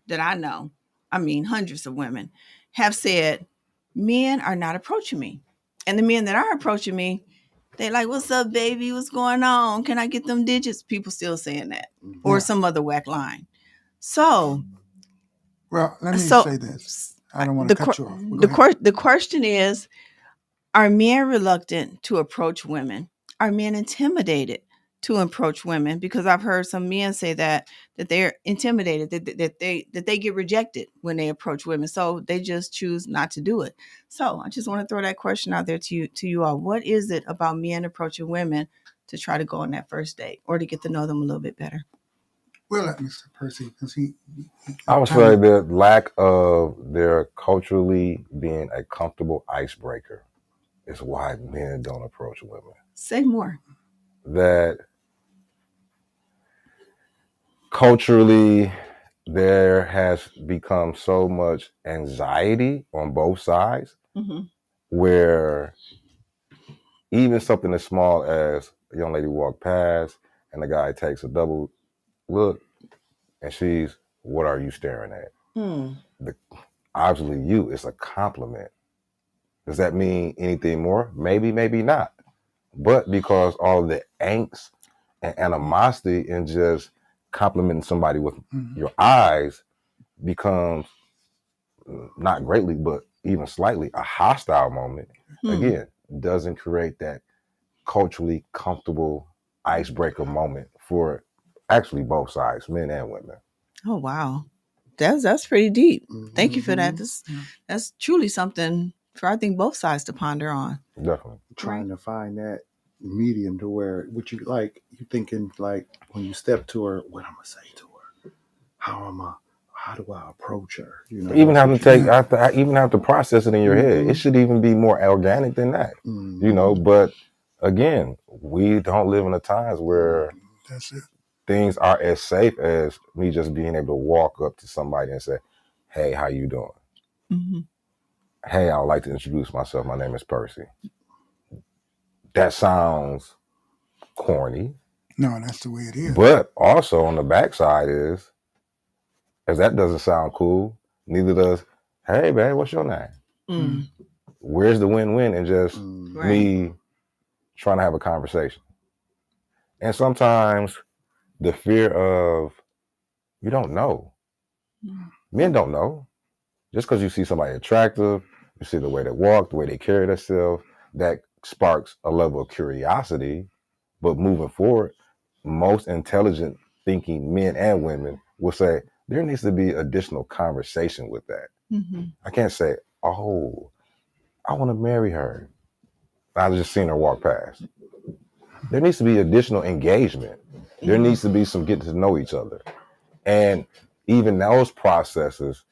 Speaker 1: that I know, I mean, hundreds of women, have said, men are not approaching me. And the men that are approaching me, they like, what's up, baby? What's going on? Can I get them digits? People still saying that. Or some other whack line. So.
Speaker 4: Well, let me say this. I don't want to cut you off.
Speaker 1: The question is, are men reluctant to approach women? Are men intimidated to approach women? Because I've heard some men say that they're intimidated, that they get rejected when they approach women, so they just choose not to do it. So I just want to throw that question out there to you all. What is it about men approaching women to try to go on that first date or to get to know them a little bit better?
Speaker 4: Well, Mr. Percy, because
Speaker 2: I would say the lack of their culturally being a comfortable icebreaker is why men don't approach women.
Speaker 1: Say more.
Speaker 2: That culturally, there has become so much anxiety on both sides, where even something as small as a young lady walked past and the guy takes a double look and she's, what are you staring at? Obviously you, it's a compliment. Does that mean anything more? Maybe, maybe not. But because all of the angst and animosity and just complimenting somebody with your eyes becomes not greatly, but even slightly a hostile moment, again, doesn't create that culturally comfortable icebreaker moment for actually both sides, men and women.
Speaker 1: Oh wow, that's pretty deep. Thank you for that.
Speaker 3: Mm-hmm.
Speaker 1: That's truly something for I think both sides to ponder on.
Speaker 2: Definitely.
Speaker 3: Trying to find that medium to where what you like, you thinking like when you step to her, what I'm gonna say to her, how do I approach her? You know,
Speaker 2: Even
Speaker 3: that's
Speaker 2: have to
Speaker 3: what
Speaker 2: take,
Speaker 3: you.
Speaker 2: even have to process it in your head. It
Speaker 3: Mm-hmm.
Speaker 2: should even be more organic than that, you know.
Speaker 3: Mm-hmm.
Speaker 2: But again, we don't live in the times where
Speaker 4: That's it.
Speaker 2: things are as safe as me just being able to walk up to somebody and say, "Hey, how you doing?
Speaker 1: Mm-hmm.
Speaker 2: Hey, I would like to introduce myself. My name is Percy." That sounds corny,
Speaker 4: No, that's the way it is.
Speaker 2: but also on the backside is, if that doesn't sound cool, neither does, "Hey, man, what's your name?"
Speaker 1: Mm.
Speaker 2: Where's the win-win in just
Speaker 3: Mm-hmm.
Speaker 1: Right.
Speaker 2: me trying to have a conversation? And sometimes the fear of, you don't know. Men don't know. Just because you see somebody attractive, you see the way they walk, the way they carry themselves, that sparks a level of curiosity. But moving forward, most intelligent thinking men and women will say there needs to be additional conversation with that.
Speaker 1: Mm-hmm.
Speaker 2: I can't say, "Oh, I want to marry her. I've just seen her walk past." There needs to be additional engagement. There needs to be some getting to know each other. And even those processes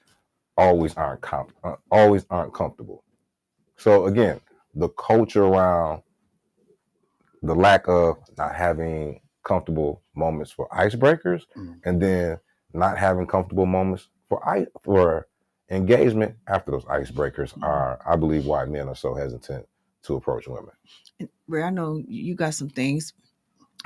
Speaker 2: always aren't comfortable. So again, the culture around the lack of not having comfortable moments for icebreakers, and then not having comfortable moments for engagement after those icebreakers are, I believe, why men are so hesitant to approach women.
Speaker 1: Ray, I know you got some things,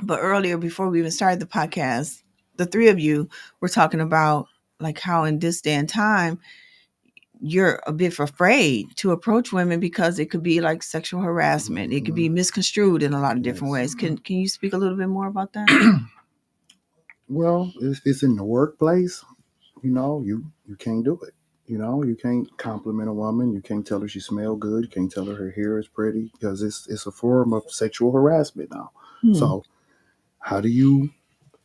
Speaker 1: but earlier before we even started the podcast, the three of you were talking about like how in this day and time you're a bit afraid to approach women because it could be like sexual harassment. It could be misconstrued in a lot of different ways. Can you speak a little bit more about that?
Speaker 3: Well, if it's in the workplace, you know, you can't do it. You know, you can't compliment a woman. You can't tell her she smell good. You can't tell her her hair is pretty because it's a form of sexual harassment now. So how do you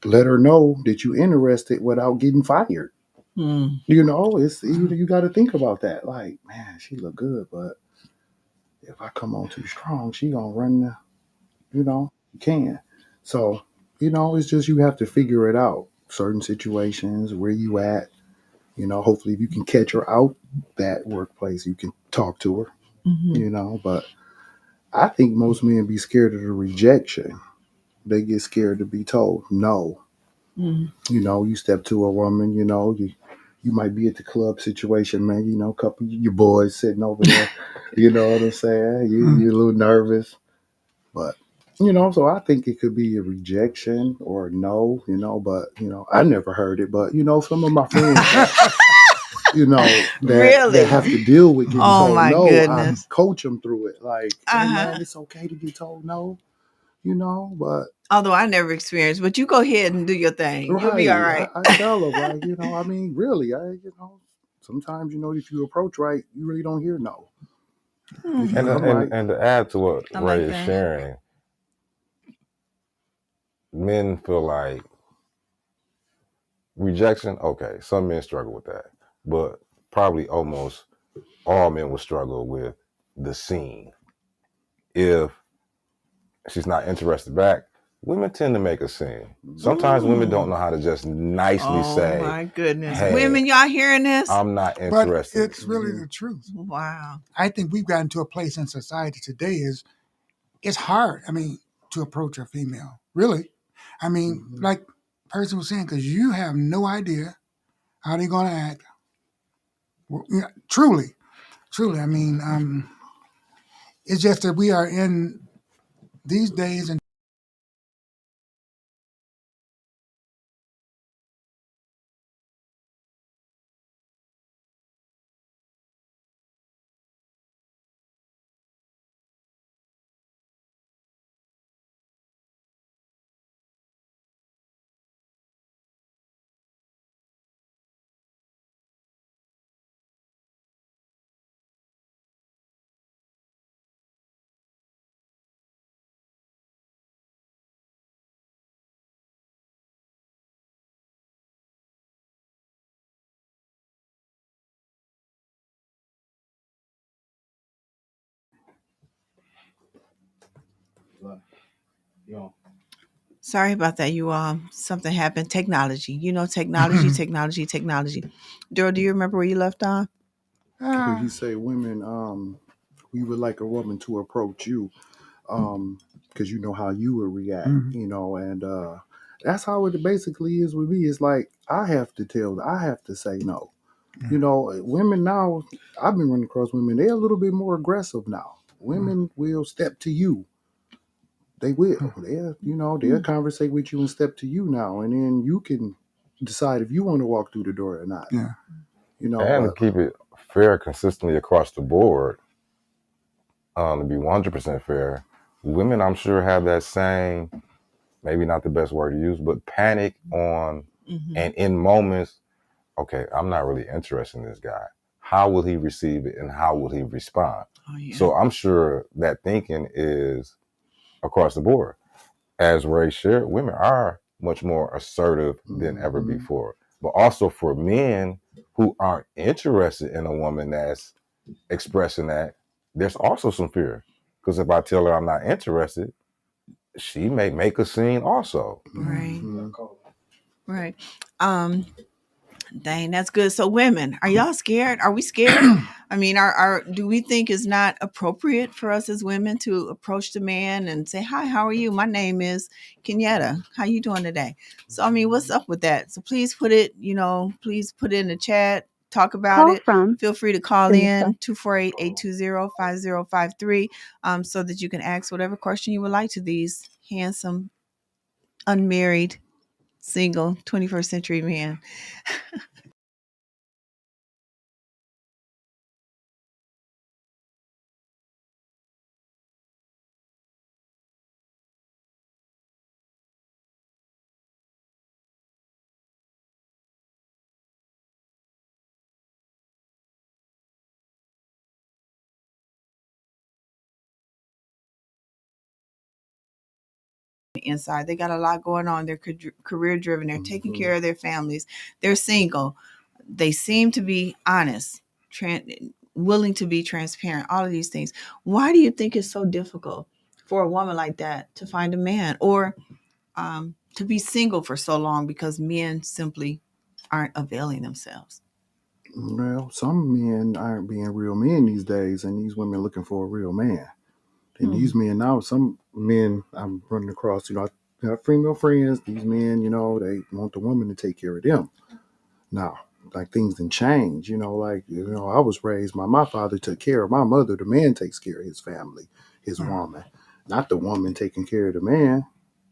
Speaker 3: let her know that you're interested without getting fired?
Speaker 1: Hmm.
Speaker 3: You know, it's you got to think about that. Like, man, she look good, but if I come on too strong, she gonna run the. You know, you can. So, you know, it's just you have to figure it out. Certain situations, where you at. You know, hopefully if you can catch her out that workplace, you can talk to her.
Speaker 1: Mm-hmm.
Speaker 3: You know, but I think most men be scared of the rejection. They get scared to be told no.
Speaker 1: Mm-hmm.
Speaker 3: You know, you step to a woman, you might be at the club situation, man, a couple of your boys sitting over there, you know what I'm saying? You're a little nervous, but so I think it could be a rejection or a no, but I never heard it, but some of my friends that
Speaker 1: Really?
Speaker 3: have to deal with getting
Speaker 1: Oh
Speaker 3: told
Speaker 1: my
Speaker 3: no, I
Speaker 1: goodness.
Speaker 3: coach them through it. Like, hey man,
Speaker 1: Uh-huh.
Speaker 3: it's okay to get told no, but
Speaker 1: Although I never experienced, but you go ahead and do your thing. You'll be all
Speaker 3: right.
Speaker 1: right.
Speaker 3: I tell them, like, I mean, really, sometimes, if you approach right, you really don't hear no. If you
Speaker 2: And
Speaker 1: Hmm.
Speaker 3: come
Speaker 2: and
Speaker 3: right,
Speaker 2: and to add to what
Speaker 1: I
Speaker 2: Ray
Speaker 1: like
Speaker 2: is
Speaker 1: that.
Speaker 2: sharing, men feel like rejection. Okay, some men struggle with that, but probably almost all men will struggle with the scene. If she's not interested back, women tend to make a scene. Sometimes women don't know how to just nicely
Speaker 1: Oh
Speaker 2: say,
Speaker 1: my goodness.
Speaker 2: "Hey,
Speaker 1: Women, y'all hearing this?
Speaker 2: I'm not
Speaker 4: But
Speaker 2: interested."
Speaker 4: it's really the truth.
Speaker 1: Wow.
Speaker 4: I think we've gotten to a place in society today is it's hard. I mean, to approach a female, really. I mean, like Percy was saying, because you have no idea how they're going to act. Well, truly, truly. I mean, it's just that we are in these days and
Speaker 1: Sorry about that, you all. Something happened. Technology. Technology, technology, technology. Daryl, do you remember where you left off?
Speaker 3: Where he say women, we would like a woman to approach you, because you know how you would react, and that's how it basically is with me. It's like I have to say no. Women now, I've been running across women, they're a little bit more aggressive now. Women will step to you. They will. They'll conversate with you and step to you now, and then you can decide if you want to walk through the door or not.
Speaker 4: Yeah.
Speaker 2: And to keep it fair consistently across the board, to be 100% fair, women, I'm sure, have that same, maybe not the best word to use, but panic on, and in moments, okay, I'm not really interested in this guy. How will he receive it and how will he respond?
Speaker 1: Oh, yeah.
Speaker 2: So I'm sure that thinking is across the board. As Ray shared, women are much more assertive than ever before. But also for men who aren't interested in a woman that's expressing that, there's also some fear. Because if I tell her I'm not interested, she may make a scene also.
Speaker 1: Right. Right. Dang, that's good. So women, are y'all scared? Are we scared? I mean, do we think it's not appropriate for us as women to approach the man and say, "Hi, how are you? My name is Kenyatta. How you doing today?" So I mean, what's up with that? So please put it in the chat. Talk about it. Feel free to call in 248-820-5053 so that you can ask whatever question you would like to these handsome, unmarried, single 21st century men. Inside, they got a lot going on. They're career driven. They're taking care of their families. They're single. They seem to be honest, willing to be transparent. All of these things. Why do you think it's so difficult for a woman like that to find a man, or to be single for so long because men simply aren't availing themselves?
Speaker 3: Well, some men aren't being real men these days, and these women looking for a real man. And these men now, some men I'm running across, I have female friends. These men, they want the woman to take care of them. Now, like things didn't change, I was raised, my father took care of my mother. The man takes care of his family, his woman, not the woman taking care of the man.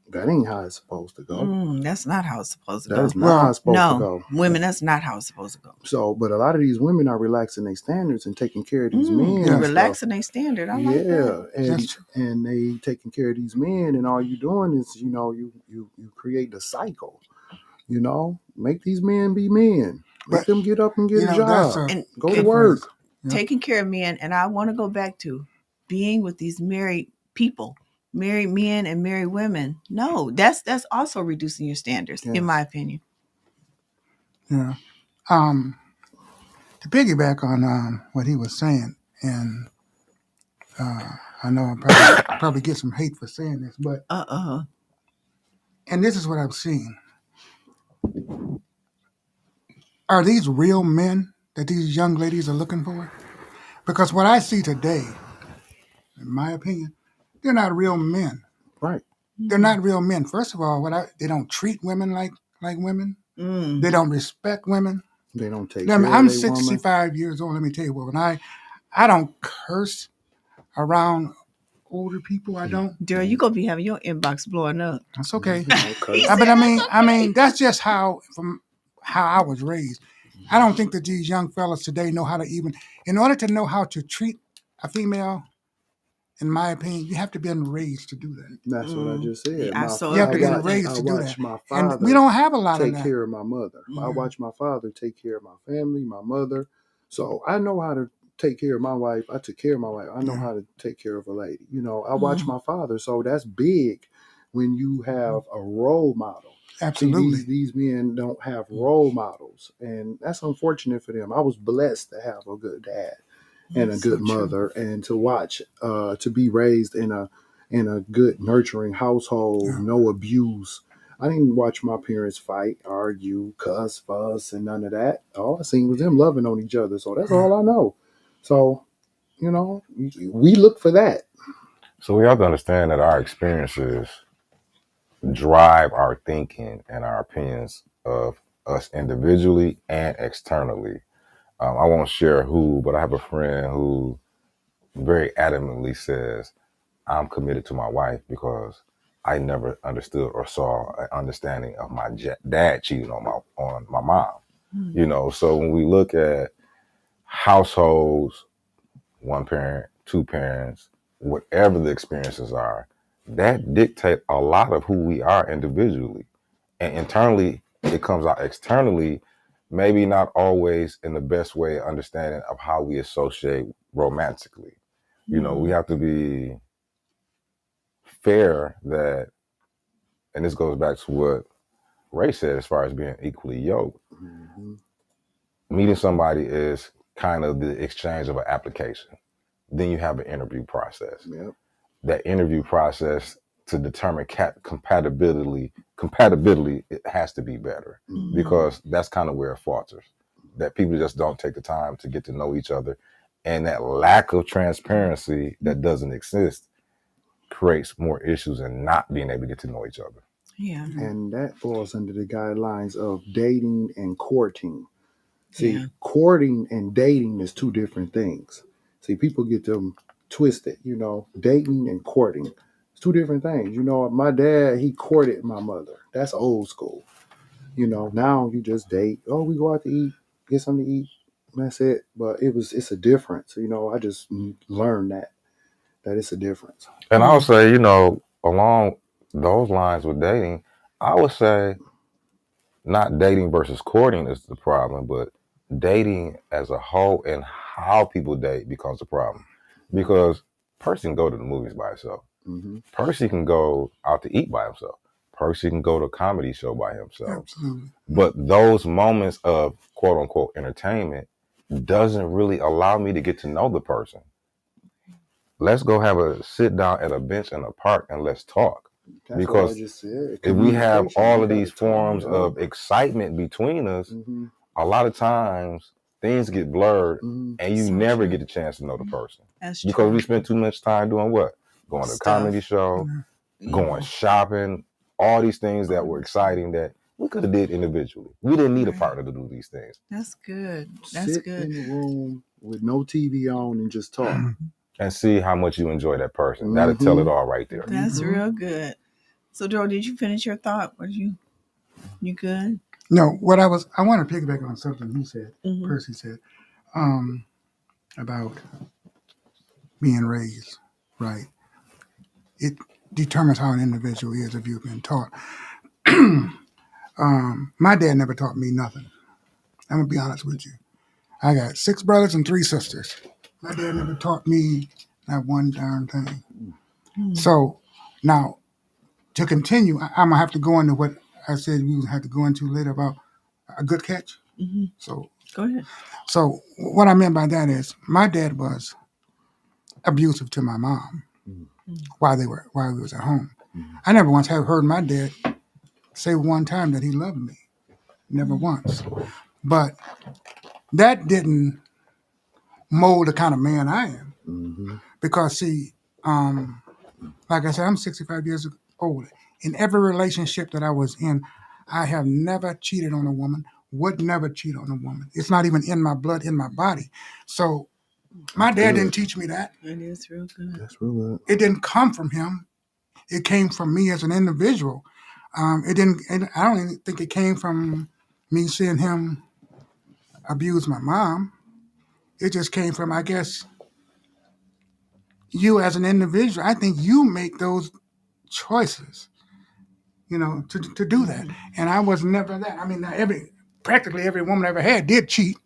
Speaker 3: That ain't how it's supposed to go.
Speaker 1: That's not how it's supposed to go.
Speaker 3: That is not how it's supposed to go.
Speaker 1: Women, that's not how it's supposed to go.
Speaker 3: So, but a lot of these women are relaxing their standards and taking care of these men.
Speaker 1: Relaxing their standard. I like that.
Speaker 3: And they taking care of these men, and all you doing is, you create a cycle. Make these men be men. Make them get up and get a job and go to work.
Speaker 1: Taking care of men, and I want to go back to being with these married people. Married men and married women. No, that's also reducing your standards, in my opinion.
Speaker 4: Yeah. To piggyback on what he was saying, and I know I'll probably get some hate for saying this, but and this is what I've seen. Are these real men that these young ladies are looking for? Because what I see today, in my opinion, they're not real men.
Speaker 3: Right.
Speaker 4: They're not real men. First of all, they don't treat women like women. They don't respect women.
Speaker 3: They don't take care of
Speaker 4: I'm 65 years old. Let me tell you what. When I don't curse around older people. I don't.
Speaker 1: Daryl, you gonna be having your inbox blowing up.
Speaker 4: That's okay. But I mean, that's just how I was raised. I don't think that these young fellas today know how to even, in order to know how to treat a female. In my opinion, you have to be raised to do that.
Speaker 3: That's what I just said.
Speaker 1: Yeah,
Speaker 4: you have to be raised to do that.
Speaker 3: My father
Speaker 4: and we don't have a lot of that.
Speaker 3: Take care of my mother. I watch my father take care of my family, my mother. So I know how to take care of my wife. I took care of my wife. I know how to take care of a lady. I watch my father. So that's big when you have a role model.
Speaker 4: Absolutely.
Speaker 3: See, these men don't have role models, and that's unfortunate for them. I was blessed to have a good dad and a good mother, and to watch, to be raised in in a good, nurturing household, no abuse. I didn't watch my parents fight, argue, cuss, fuss, and none of that. All I seen was them loving on each other. So that's all I know. So, we look for that.
Speaker 2: So we have to understand that our experiences drive our thinking and our opinions of us individually and externally. I won't share who, but I have a friend who very adamantly says, I'm committed to my wife because I never understood or saw an understanding of my dad cheating on my mom. So when we look at households, one parent, two parents, whatever the experiences are, that dictate a lot of who we are individually. And internally, it comes out externally, maybe not always in the best way understanding of how we associate romantically. We have to be fair that, and this goes back to what Ray said as far as being equally yoked. Meeting somebody is kind of the exchange of an application. Then you have an interview process.
Speaker 3: Yep.
Speaker 2: That interview process to determine compatibility, it has to be better because that's kind of where it falters. That people just don't take the time to get to know each other, and that lack of transparency that doesn't exist creates more issues in not being able to get to know each other.
Speaker 1: Yeah.
Speaker 3: And that falls under the guidelines of dating and courting. See, courting and dating is two different things. See, people get them twisted, dating and courting. It's two different things. My dad, he courted my mother. That's old school. Now you just date. Oh, we go out to eat, get something to eat. That's it. But it's a difference. I just learned that it's a difference.
Speaker 2: And I would say, along those lines with dating, I would say not dating versus courting is the problem, but dating as a whole and how people date becomes a problem. Because Percy can go to the movies by himself. Percy can go out to eat by himself. Percy can go to a comedy show by himself.
Speaker 4: Absolutely.
Speaker 2: But those moments of quote unquote entertainment doesn't really allow me to get to know the person. Let's go have a sit down at a bench in a park and let's talk.
Speaker 3: That's
Speaker 2: because
Speaker 3: what I just said.
Speaker 2: If we have all of these
Speaker 3: talk,
Speaker 2: forms of excitement between us, a lot of times things get blurred and you never get the chance to know the person.
Speaker 1: That's
Speaker 2: because
Speaker 1: true.
Speaker 2: we spend too much time doing what? Going to a comedy show, going shopping, all these things that were exciting that we could have did individually. We didn't need a partner to do these things.
Speaker 1: That's good. That's
Speaker 3: Sit
Speaker 1: good.
Speaker 3: in the room with no TV on and just talk.
Speaker 2: And see how much you enjoy that person. That'll tell it all right there.
Speaker 1: That's real good. So, Darryl, did you finish your thought? You good?
Speaker 4: No, I want to piggyback on something he said, Percy said, about being raised, right? It determines how an individual is if you've been taught. My dad never taught me nothing. I'm going to be honest with you. I got 6 brothers and 3 sisters. My dad never taught me not one darn thing. So now, to continue, I'm going to have to go into what I said we would have to go into later about a good catch. So
Speaker 1: go ahead.
Speaker 4: So what I meant by that is my dad was abusive to my mom while we was at home. I never once have heard my dad say one time that he loved me. Never once. But that didn't mold the kind of man I am. Because see, like I said, I'm 65 years old. In every relationship that I was in, I have never cheated on a woman, would never cheat on a woman. It's not even in my blood, in my body. So my dad didn't teach me that.
Speaker 1: It is real good.
Speaker 3: That's real good.
Speaker 4: It didn't come from him. It came from me as an individual. I don't even think it came from me seeing him abuse my mom. It just came from, I guess, you as an individual. I think you make those choices, to do that. And I was never that. I mean, practically every woman I ever had did cheat.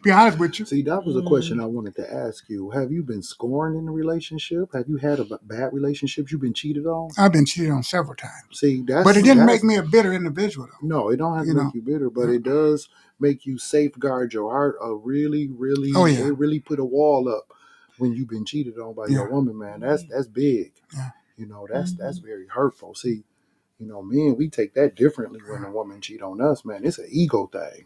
Speaker 4: Be honest with you.
Speaker 3: See, that was a question I wanted to ask you. Have you been scorned in a relationship? Have you had a bad relationship you've been cheated on?
Speaker 4: I've been cheated on several times.
Speaker 3: See,
Speaker 4: but it didn't make me a bitter individual, though.
Speaker 3: No, it don't have to make you bitter, but it does make you safeguard your heart. It really put a wall up. when you've been cheated on by
Speaker 4: Yeah.
Speaker 3: your woman, man, that's big.
Speaker 4: Yeah.
Speaker 3: You know, that's very hurtful. See, you know, men, we take that differently when a woman cheat on us, man. It's an ego thing.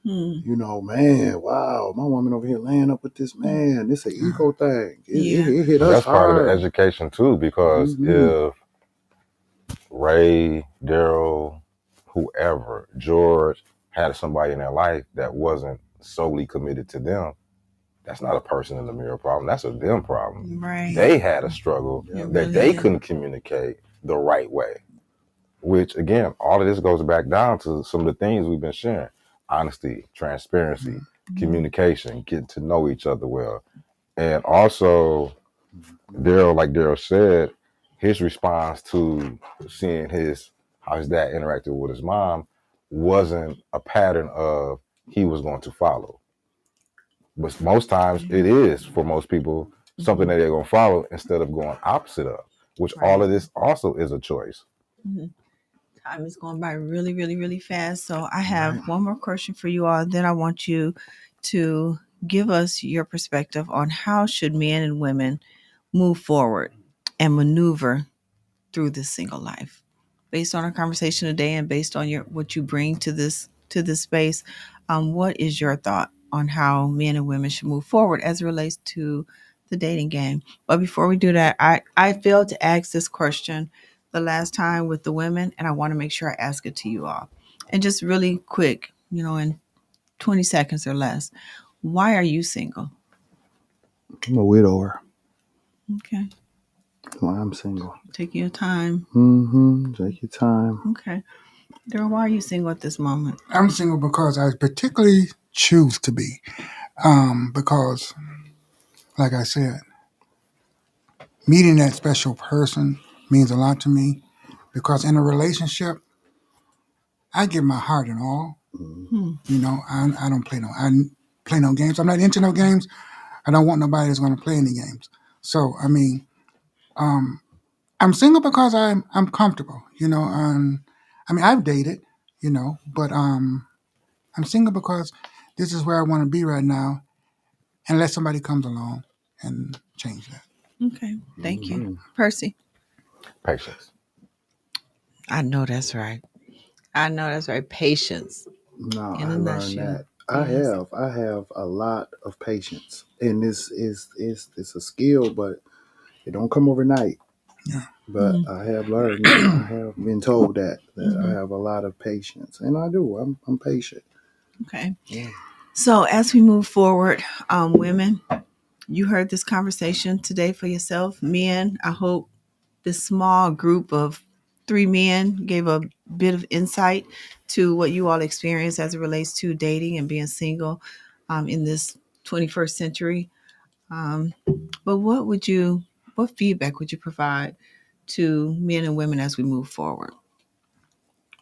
Speaker 1: Hmm.
Speaker 3: You know, man, wow, my woman over here laying up with this man. It's an ego thing. It hit
Speaker 2: But
Speaker 3: us
Speaker 2: that's part of the
Speaker 3: hard.
Speaker 2: education too, because if Ray, Darryl, whoever, George had somebody in their life that wasn't solely committed to them, that's not a person in the mirror problem. That's a them problem.
Speaker 1: Right.
Speaker 2: They had a struggle
Speaker 1: It
Speaker 2: that
Speaker 1: really
Speaker 2: they
Speaker 1: did.
Speaker 2: couldn't communicate the right way. Which again, all of this goes back down to some of the things we've been sharing: honesty, transparency, communication, getting to know each other well, and also Darryl, like Darryl said, his response to seeing how his dad interacted with his mom wasn't a pattern of he was going to follow. But most times it is, for most people, something that they're going to follow instead of going opposite of, which all of this also is a choice.
Speaker 1: Mm-hmm. Time is going by really, really, really fast. So I have one more question for you all. Then I want you to give us your perspective on how should men and women move forward and maneuver through this single life. Based on our conversation today and based on what you bring to this space, what is your thought on how men and women should move forward as it relates to the dating game? But before we do that, I failed to ask this question the last time with the women, and I want to make sure I ask it to you all. And just really quick, in 20 seconds or less, why are you single?
Speaker 3: I'm a widower.
Speaker 1: Okay.
Speaker 3: Well, I'm single.
Speaker 1: Take your time.
Speaker 3: Take your time.
Speaker 1: Okay. Darryl, why are you single at this moment?
Speaker 4: I'm single because I particularly choose to be. Because, like I said, meeting that special person means a lot to me. Because in a relationship, I give my heart and all. You know, I don't play no games. I'm not into no games. I don't want nobody that's going to play any games. So, I mean, I'm single because I'm comfortable. You know, I mean, I've dated, but I'm single because this is where I want to be right now, unless somebody comes along and change that.
Speaker 1: Okay. Thank you. Percy.
Speaker 2: Patience.
Speaker 1: I know that's right. Patience.
Speaker 3: No,
Speaker 1: In
Speaker 3: I
Speaker 1: a
Speaker 3: learned
Speaker 1: nutshell.
Speaker 3: that. I have a lot of patience, and this is it's a skill, but it don't come overnight.
Speaker 4: Yeah.
Speaker 3: But I have learned, I have been told that I have a lot of patience, and I do. I'm patient.
Speaker 1: Okay.
Speaker 3: Yeah.
Speaker 1: So as we move forward, women, you heard this conversation today for yourself. Men, I hope this small group of 3 men gave a bit of insight to what you all experience as it relates to dating and being single in this 21st century. But what feedback would you provide to men and women as we move forward?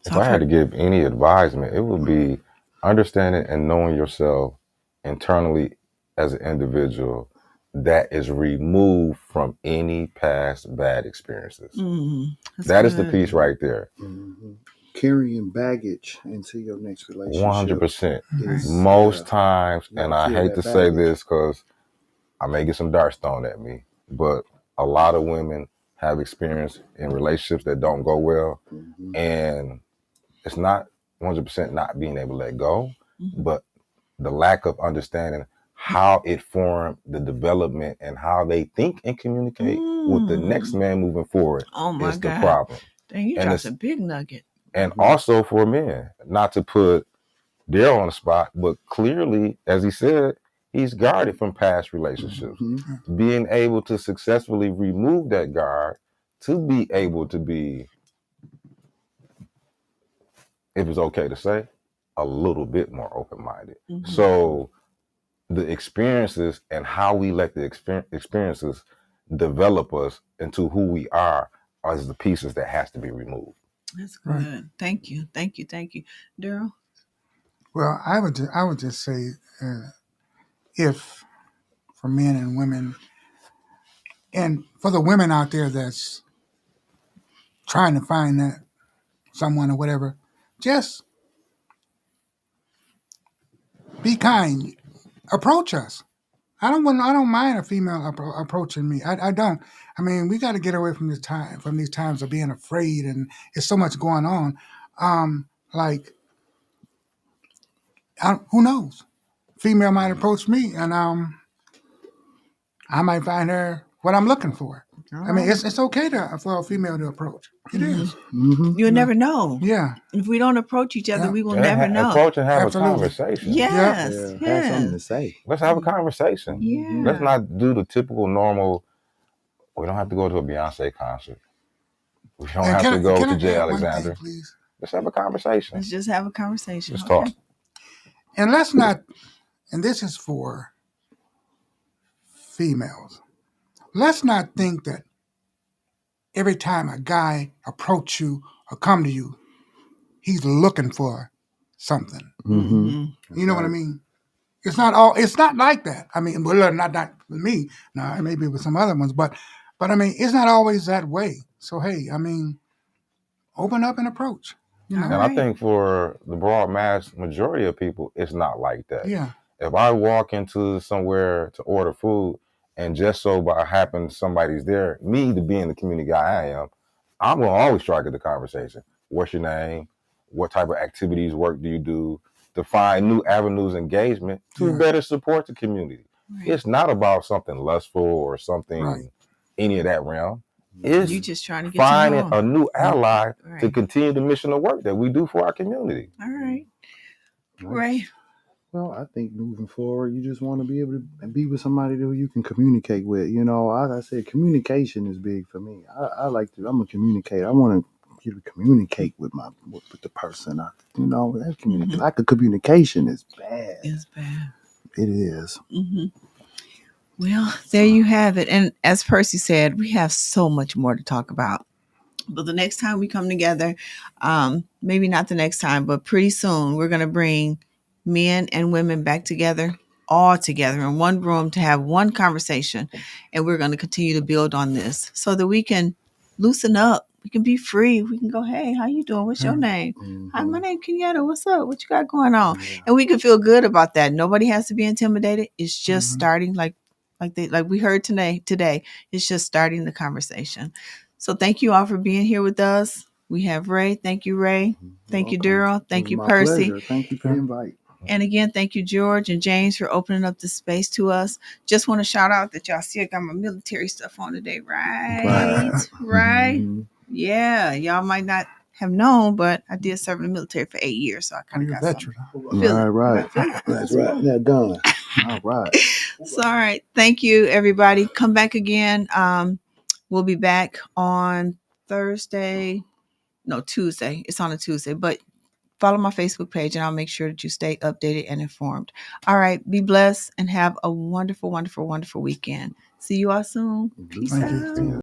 Speaker 1: So
Speaker 2: If I
Speaker 1: I've
Speaker 2: had to
Speaker 1: heard.
Speaker 2: give any advisement, it would be understanding and knowing yourself internally as an individual that is removed from any past bad experiences.
Speaker 1: That's
Speaker 2: That is the
Speaker 1: good.
Speaker 2: piece right there.
Speaker 3: Carrying baggage into your next relationship
Speaker 2: 100%.
Speaker 3: is
Speaker 2: Most times,
Speaker 3: you gotta
Speaker 2: and I
Speaker 3: kill
Speaker 2: hate
Speaker 3: that
Speaker 2: to say
Speaker 3: baggage.
Speaker 2: this because I may get some darts thrown at me, but a lot of women have experience in relationships that don't go well. And it's not 100% not being able to let go, but the lack of understanding how it formed the development and how they think and communicate with the next man moving forward
Speaker 1: Oh my
Speaker 2: is the
Speaker 1: God.
Speaker 2: problem.
Speaker 1: Dang, you
Speaker 2: And
Speaker 1: dropped a big nugget.
Speaker 2: and also for men, not to put Darryl on the spot, but clearly, as he said, he's guarded from past relationships. Being able to successfully remove that guard to be able to be, if it's okay to say, a little bit more open-minded. So the experiences and how we let the experiences develop us into who we are the pieces that has to be removed.
Speaker 1: That's good. Right. Thank you. Darryl?
Speaker 4: Well, I would just say, if for men and women, and for the women out there that's trying to find that someone or whatever, just be kind. Approach us. I don't mind a female approaching me. I don't. I mean, we got to get away from these times of being afraid, and there's so much going on. Like, who knows? Female might approach me, and I might find her what I'm looking for.
Speaker 1: All
Speaker 4: I mean,
Speaker 1: right.
Speaker 4: it's okay for a female to approach. It is.
Speaker 3: Mm-hmm.
Speaker 1: You'll never know.
Speaker 4: Yeah.
Speaker 1: If we don't approach each other,
Speaker 4: Yeah.
Speaker 1: we will never know.
Speaker 2: Approach and have
Speaker 4: Absolutely.
Speaker 2: a conversation.
Speaker 1: Yes.
Speaker 3: Yeah, have something to
Speaker 1: Yes.
Speaker 3: say.
Speaker 2: Let's have a conversation.
Speaker 1: Yeah.
Speaker 2: Let's not do the typical normal. We don't have to go to a Beyonce concert. We don't have to go to Jay Alexander.
Speaker 4: Thing, please?
Speaker 2: Let's have a conversation.
Speaker 1: Let's just have a conversation.
Speaker 2: Let's talk.
Speaker 4: And let's not. And this is for females. Let's not think that every time a guy approach you or come to you, he's looking for something.
Speaker 3: Mm-hmm.
Speaker 4: You know what I mean? It's not like that. I mean, well, not with me. No, maybe with some other ones, but I mean, it's not always that way. So hey, I mean, open up and approach. You know?
Speaker 2: And I think for the broad mass majority of people, it's not like that.
Speaker 4: Yeah.
Speaker 2: If I walk into somewhere to order food and just so by happen somebody's there, me to being the community guy I am, I'm going to always try to get the conversation. What's your name? What type of activities, work do you do? To find new avenues of engagement to better support the community. Right. It's not about something lustful or something, any of that realm. It's
Speaker 1: you just trying to get
Speaker 2: finding a new ally to continue the mission of work that we do for our community.
Speaker 1: All right. Right.
Speaker 3: Well, I think moving forward, you just want to be able to be with somebody who you can communicate with. You know, like I said, communication is big for me. I'm a communicator. I want to communicate with the person. Lack of communication is bad.
Speaker 1: It's bad.
Speaker 3: It is.
Speaker 1: Mm-hmm. Well, there you have it. And as Percy said, we have so much more to talk about. But the next time we come together, maybe not the next time, but pretty soon, we're going to bring men and women back together, all together in one room to have one conversation. And we're going to continue to build on this so that we can loosen up. We can be free. We can go, hey, how you doing? What's your name?
Speaker 3: Mm-hmm.
Speaker 1: Hi, my name Kenyatta. What's up? What you got going on? Yeah. And we can feel good about that. Nobody has to be intimidated. It's just starting like we heard today. It's just starting the conversation. So thank you all for being here with us. We have Ray. Thank you, Ray. Thank you, Darryl. Thank you, Percy.
Speaker 3: Pleasure. Thank you for the invite.
Speaker 1: And again, thank you, George and James, for opening up the space to us. Just want to shout out that y'all see I got my military stuff on today, right? Right. Mm-hmm. Yeah. Y'all might not have known, but I did serve in the military for 8 years, so I kind of got veteran.
Speaker 3: Right. That's right. That gun. All right.
Speaker 1: So, all right. Thank you, everybody. Come back again. We'll be back on Tuesday. It's on a Tuesday, but follow my Facebook page and I'll make sure that you stay updated and informed. All right. Be blessed and have a wonderful, wonderful, wonderful weekend. See you all soon. Peace out.